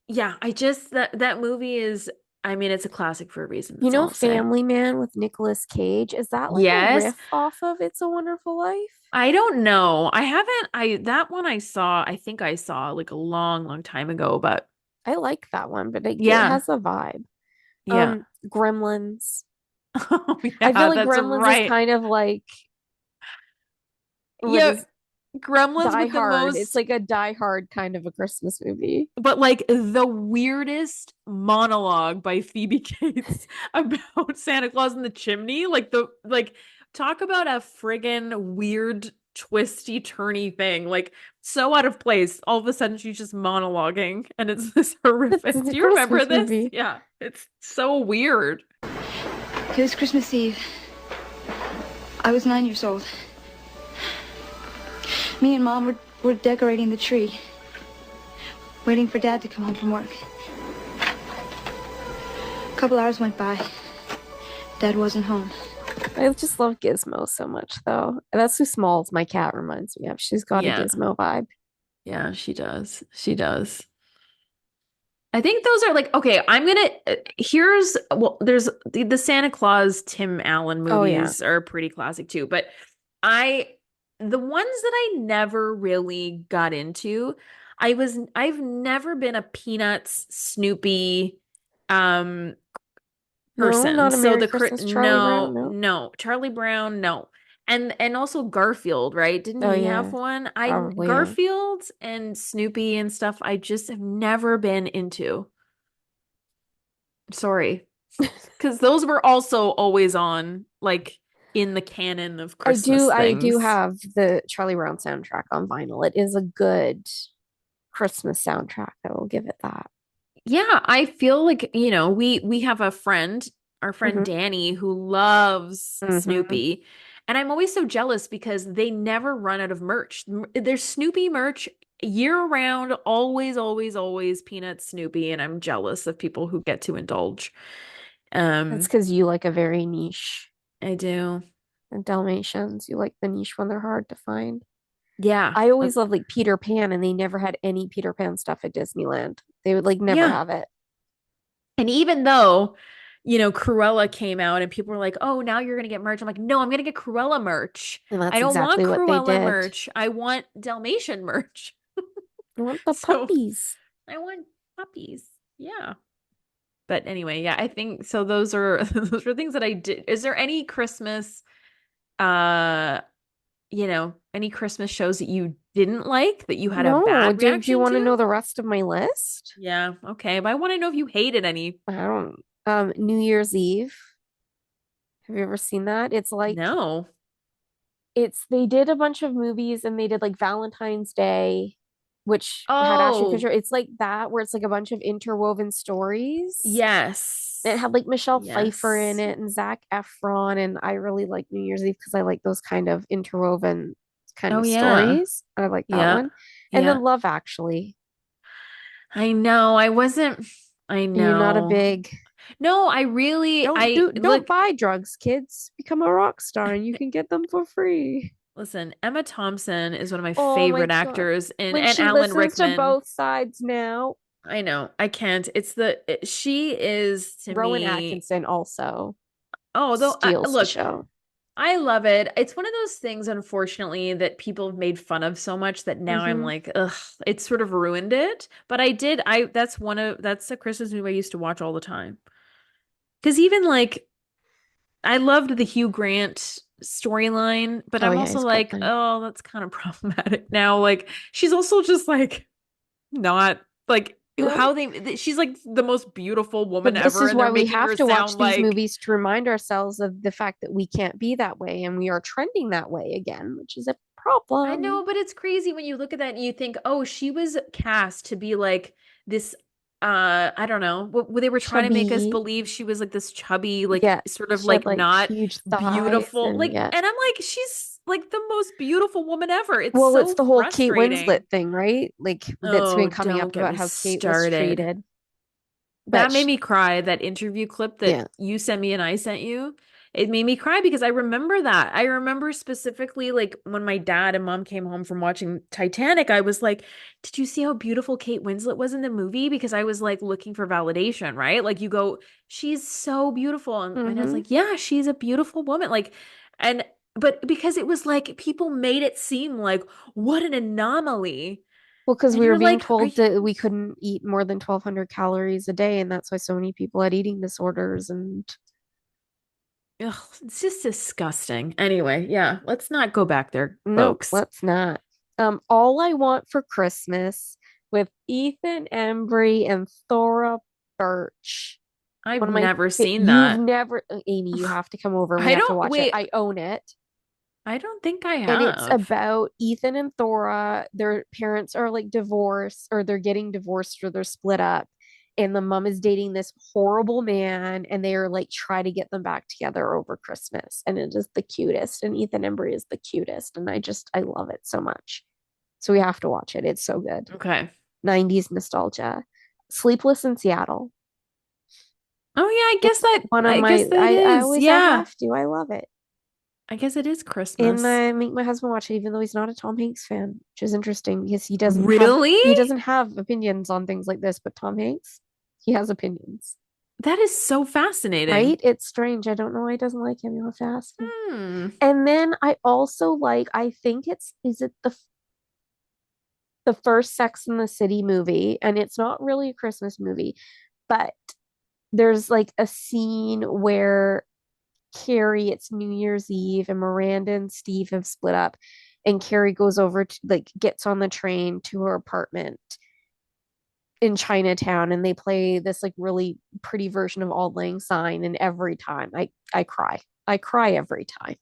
yeah, I just that movie is, I mean, it's a classic for a reason. You That's all know I'll say. Family Man with Nicolas Cage? Is that like a Yes. riff off of It's a Wonderful Life? I don't know. I haven't I that one I saw, I think I saw like a long, long time ago, but I like that one, but it yeah. has a vibe. Yeah. Gremlins. Oh I feel yeah, like that's Gremlins is right. kind of like what Yeah, is Gremlins Die with the Hard. It's most, like a Die Hard kind of a Christmas movie. but like the weirdest monologue by Phoebe Cates about Santa Claus in the chimney. Like the like talk about a friggin' weird twisty turny thing. Like so out of place. All of a sudden she's just monologuing and it's this It's horrific. a Do you remember Christmas this? movie. Yeah. It's so weird. It was Christmas Eve. I was 9 years old. Me and Mom were decorating the tree, waiting for Dad to come home from work. A couple hours went by. Dad wasn't home. I just love Gizmo so much, though. That's who Smalls, my cat, reminds me of. She's got a Yeah. Gizmo vibe. Yeah, she does. She does. I think those are like, okay, I'm gonna here's, well, there's the Santa Claus Tim Allen Oh yeah. movies are pretty classic too, but I the ones that I never really got into, I've never been a Peanuts Snoopy um No, person. not a So Merry the Christmas, Charlie Brown. no, No. no, Charlie Brown, no. And also Garfield, right? Didn't Oh he have yeah. one? I Probably, yeah. Garfield and Snoopy and stuff I just have never been into. Sorry. Because those were also always on, like in the canon of Christmas I do things. have the Charlie Brown soundtrack on vinyl. It is a good Christmas soundtrack. I will give it that. Yeah, I feel like, we have a friend, our friend Hmm. Danny, who loves Hmm. Snoopy. And I'm always so jealous because they never run out of merch. There's Snoopy merch year round, always, always, always Peanuts Snoopy, and I'm jealous of people who get to indulge. That's Um, because you like a very niche I do. and Dalmatians. You like the niche when they're hard to find. Yeah. I always loved like Peter Pan, and they never had any Peter Pan stuff at Disneyland. They would like never Yeah. have it. And even though, Cruella came out and people were like, "Oh, now you're gonna get merch." I'm like, "No, I'm gonna get Cruella merch. And I that's don't want exactly what they Cruella did. merch. I want Dalmatian merch." I want the So puppies. I want puppies. Yeah. But anyway, yeah, I think so those are those are things that I did. Is there any Christmas uh any Christmas shows that you didn't like that you had a No, bad do you reaction want to know to? the rest of my list? Yeah, okay. But I want to know if you hated any. I don't. New Year's Eve. Have you ever seen that? It's like No. they did a bunch of movies and they did like Valentine's Day, which had Ashton Oh, Kutcher. It's like that where it's like a bunch of interwoven stories. And it yes. had like Michelle Pfeiffer in Yes. it and Zac Efron, and I really like New Year's Eve because I like those kind of interwoven kind Oh of yeah. stories. I like that Yeah. one. And Yeah. then Love Actually. I know. I You're not a know. big No, I really I don't look buy drugs, kids. Become a rock star and you can get them for free. listen, Emma Thompson is one of my Oh my favorite God. actors When and she Alan listens to Rickman. both sides now, I know. I can't. She is to Rowan me. Atkinson also Oh, though steals the look, show. I love it. It's one of those things, unfortunately, that people have made fun of so much that now I'm Hmm. like, ugh, it's sort of ruined it. But that's a Christmas movie I used to watch all the time. Because even like I loved the Hugh Grant storyline, but Oh I'm yeah, also he's quite like, funny. oh, that's kind of problematic now. Like she's also just like not like No, she's like the most beautiful woman but this ever, is and they're why we making have her to watch sound these like movies to remind ourselves of the fact that we can't be that way and we are trending that way again, which is a I know, problem. but it's crazy when you look at that and you think, oh, she was cast to be like this. I don't know. What they were trying to make us Chubby. believe she was like this chubby, like Yeah, sort of she had like like not huge thighs beautiful. and Like, yeah. and I'm like, she's like the most beautiful woman ever. It's Well, it's so the whole Kate frustrating. Winslet thing, right? Like that's Oh, been coming up don't get about me how Kate was started. treated. But That made me cry. That interview clip that yeah. you sent me and I sent you, it made me cry because I remember that. I remember specifically like when my dad and mom came home from watching Titanic, I was like, "Did you see how beautiful Kate Winslet was in the movie?" Because I was like looking for validation, right? Like you go, "She's so beautiful." And my dad's Hmm. like, "Yeah, she's a beautiful woman." Like and but because it was like people made it seem like what an anomaly. Well, because And we were you're being like, "Are told you that we couldn't eat more than 1,200 calories a day, and that's why so many people had eating disorders. And Ugh, it's just disgusting. Anyway, yeah, let's not go back there, no, folks. let's not. All I Want for Christmas with Ethan Embry and Thora Birch. I've One of my never seen you've that. never Amy, you have to come over and we I have to don't, watch it. wait, I own it. I don't think I And it's have. about Ethan and Thora. Their parents are like divorced or they're getting divorced or they're split up. And the mom is dating this horrible man and they are like try to get them back together over Christmas. And it is the cutest. And Ethan Embry is the cutest. And I love it so much. So we have to watch it. It's so good. Okay. 90s nostalgia. Sleepless in Seattle. Oh yeah, It's one of I guess my that I is. always I Yeah. have to. I love it. I guess it is And Christmas. I make my husband watch it, even though he's not a Tom Hanks fan, which is interesting because Really? he doesn't have opinions on things like this, but Tom Hanks, he has opinions, That is so fascinating. right? It's strange. I don't know why he doesn't like him. You'll have to ask him. Hmm. And then I also like, I think is it the first Sex in the City movie, and it's not really a Christmas movie, but there's like a scene where Carrie, it's New Year's Eve, and Miranda and Steve have split up, and Carrie goes over to like gets on the train to her apartment, in Chinatown and they play this like really pretty version of Auld Lang Syne, and every time I cry. I cry every time.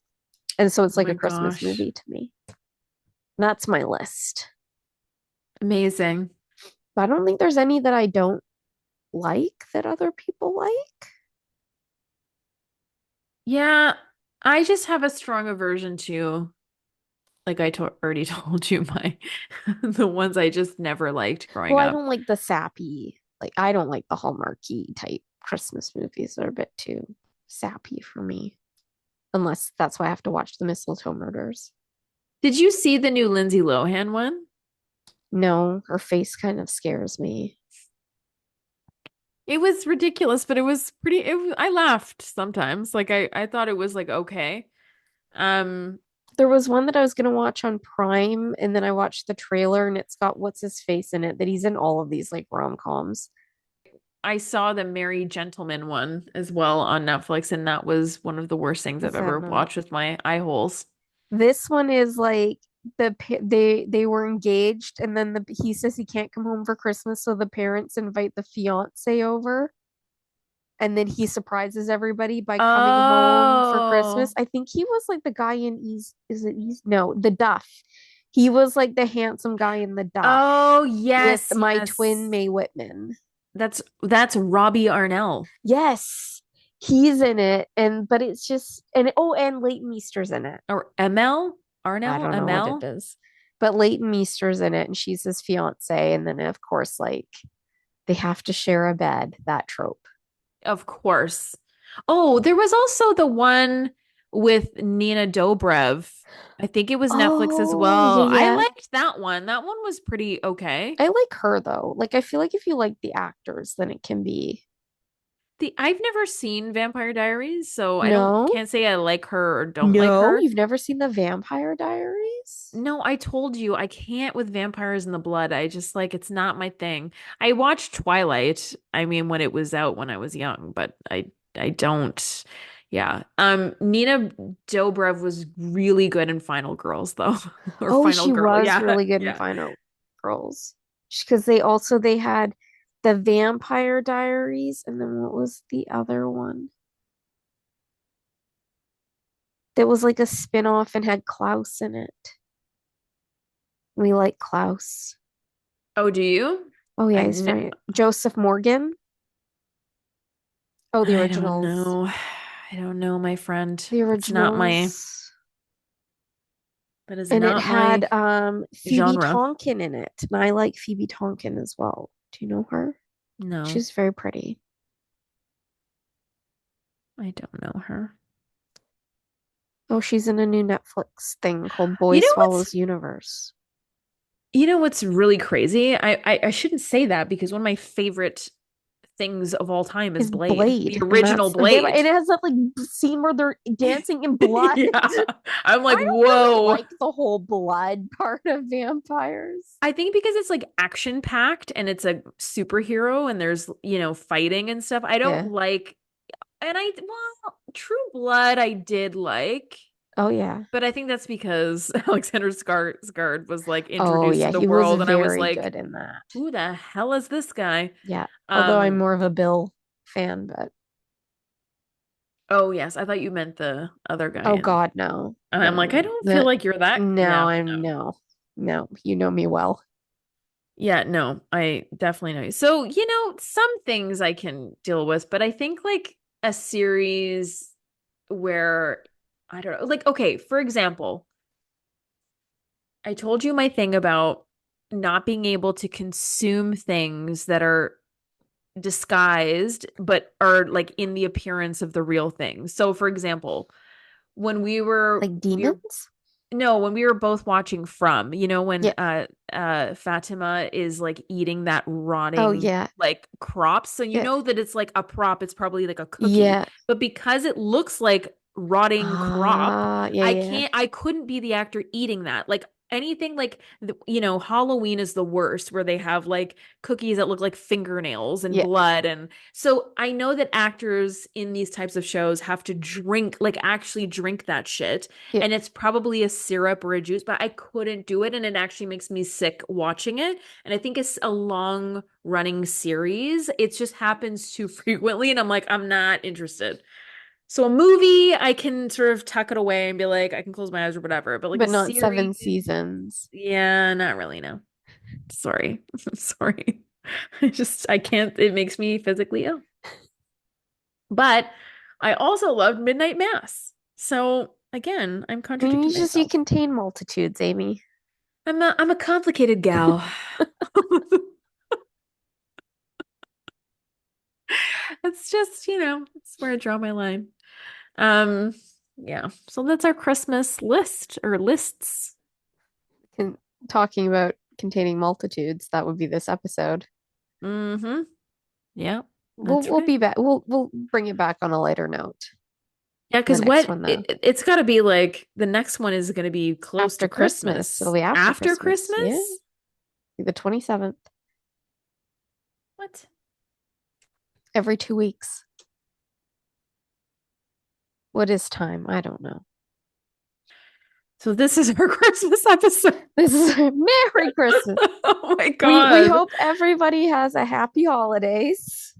And so it's Oh like my a Christmas gosh. movie to me. That's my list. Amazing. But I don't think there's any that I don't like that other people like. Yeah, I just have a strong aversion to, like I to already told you, my the ones I just never liked Well, growing I up. don't like the sappy, like I don't like the Hallmarky type Christmas movies. They're a bit too sappy for me. Unless that's why I have to watch the Mistletoe Murders. Did you see the new Lindsay Lohan one? No, her face kind of scares me. It was ridiculous, but it was pretty I laughed sometimes. Like I thought it was like okay. Um There was one that I was gonna watch on Prime, and then I watched the trailer, and it's got what's his face in it, that he's in all of these like rom-coms. I saw the Merry Gentleman one as well on Netflix, and that was one of the worst things I've What's that ever about? watched with my eye holes. This one is like they were engaged, and then he says he can't come home for Christmas, so the parents invite the fiance over, and then he surprises everybody by coming home for Christmas. Oh. I think he was like the guy in East, is it East? No, The Duff. He was like the handsome guy in The Duff Oh, with yes, my twin yes. Mae Whitman. That's Robbie Arnell. Yes, he's in it, and but it's just and oh, and Leighton Meester's in it. Or ML? I Arnell? don't know what it ML? is, but Leighton Meester's in it, and she's his fiance, and then of course, like they have to share a bed. That trope. Of course. Oh, there was also the one with Nina Dobrev. I think it was Netflix as Oh, yeah, well. I yeah. liked that one. That one was pretty okay. I like her though. Like I feel like if you like the actors, then it can be. The I've never seen Vampire Diaries, so I don't No, can't say I like her or don't like no, her. you've never seen the Vampire Diaries? No, I told you I can't with vampires in the blood. I just like it's not my thing. I watched Twilight, I mean when it was out when I was young, but I don't yeah. Nina Dobrev was really good in Final Girls though. Or Oh, Final she Girl. was Yeah. really good in Yeah. Final Girls. Because they had the Vampire Diaries, and then what was the other one? That was like a spin-off and had Klaus in it. We like Klaus. Oh, do you? Oh yeah, I he's n funny. Joseph Morgan. Oh, the I don't originals. know. I don't know, my friend. The That's not my originals. that is And it not my had Phoebe genre. Tonkin in it. And I like Phoebe Tonkin as well. Do you know her? No, She's very pretty. I don't know her. Oh, she's in a new Netflix thing called You Boys know what's Follows Universe. You know what's really crazy? I shouldn't say that because one of my favorite things of all time is Is Blade, the Blade, and original that's and it Blade. has that like scene where they're dancing in blood. Yeah. I'm I like, don't really whoa. like the whole blood part of vampires. I think because it's like action packed and it's a superhero and there's, fighting and stuff. I don't Yeah. like, and True Blood I did like, Oh yeah. but I think that's because Alexander Skarsgård was like Oh introduced yeah. to the He was world and I was very like, good in that. who the hell is this guy? Yeah. Although I'm Um, more of a Bill fan, but Oh, yes. I thought you meant the other guy oh in. God, no. And I'm like, I No. don't feel That like you're that. no, Yeah, I'm no. no. No, you know me well. Yeah, no, I definitely know. So, some things I can deal with, but I think like a series where I don't know, like, okay, for example, I told you my thing about not being able to consume things that are disguised, but are like in the appearance of the real thing. So, for example, when Like we were demons? no, when we were both watching From, when Yeah. Fatima is like eating that Oh rotting yeah. like crop, so you Yeah. know that it's like a prop, it's probably like a cookie. Yeah. But because it looks like rotting crop, Yeah, yeah. I couldn't be the actor eating that. Like anything like Halloween is the worst where they have like cookies that look like fingernails and Yeah. blood. And so I know that actors in these types of shows have to actually drink that shit. Yeah. And it's probably a syrup or a juice, but I couldn't do it. And it actually makes me sick watching it. And I think it's a long running series. It just happens too frequently. And I'm like, I'm not interested. So a movie, I can sort of tuck it away and be like, I can close my eyes or whatever. But like a But not series, 7 seasons. yeah, not really, no. Sorry. Sorry. I can't, it makes me physically ill. But I also loved Midnight Mass. So again, I'm I mean, contradicting you myself. contain multitudes, Amy. I'm a complicated gal. It's just, it's where I draw my line. Um, yeah. So that's our Christmas list or lists. Con Talking about containing multitudes, that would be this episode. Mm-hmm. Yeah, that's We'll right. be back. We'll bring it back on a lighter note. Yeah, The because next one, though, it's got to be like the next one is going to be close to after Christmas. It'll Christmas. be after After Christmas. Yeah, Christmas? the 27th. What? Every 2 weeks. What is time? I don't know. So this is our Christmas episode. This is Merry Christmas. Oh my We God. hope everybody has a happy holidays.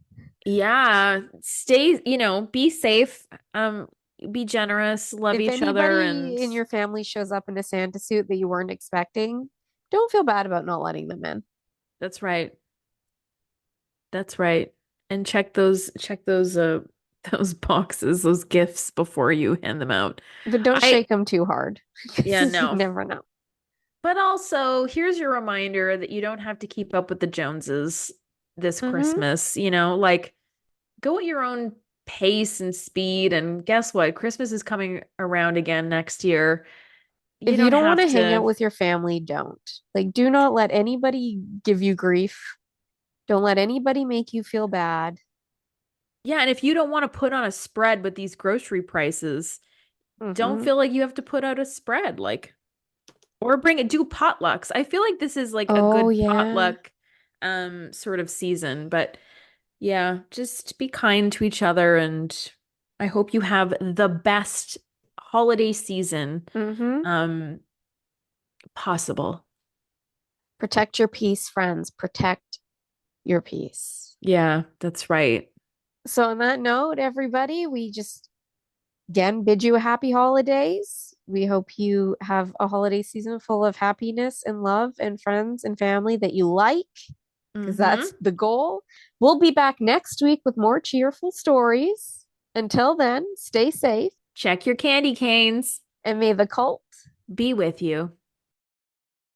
Yeah, stay, be safe. Be generous, love If each other, anybody and in your family shows up in a Santa suit that you weren't expecting, don't feel bad about not letting them in. that's right. That's right. And check those those boxes, those gifts before you hand them out. But don't I shake them too hard Yeah, because you no. never know. But also, here's your reminder that you don't have to keep up with the Joneses this Hmm. Christmas, like go at your own pace and speed. And guess what? Christmas is coming around again next year. You If you don't don't want have to hang out to, with your family, don't. Like, do not let anybody give you grief. Don't let anybody make you feel bad. yeah. And if you don't want to put on a spread with these grocery prices, don't Hmm. feel like you have to put out a spread, like, or do potlucks. I feel like this is like a Oh, good yeah. potluck sort of season, but yeah, just be kind to each other, and I hope you have the best holiday season Hmm. um possible. Protect your peace, friends. Protect your peace. Yeah, that's right. So, on that note, everybody, we just again bid you a happy holidays. We hope you have a holiday season full of happiness and love and friends and family that you like, because Mm-hmm. that's the goal. We'll be back next week with more cheerful stories. Until then, stay safe Check your candy canes. and may the cult Be with you.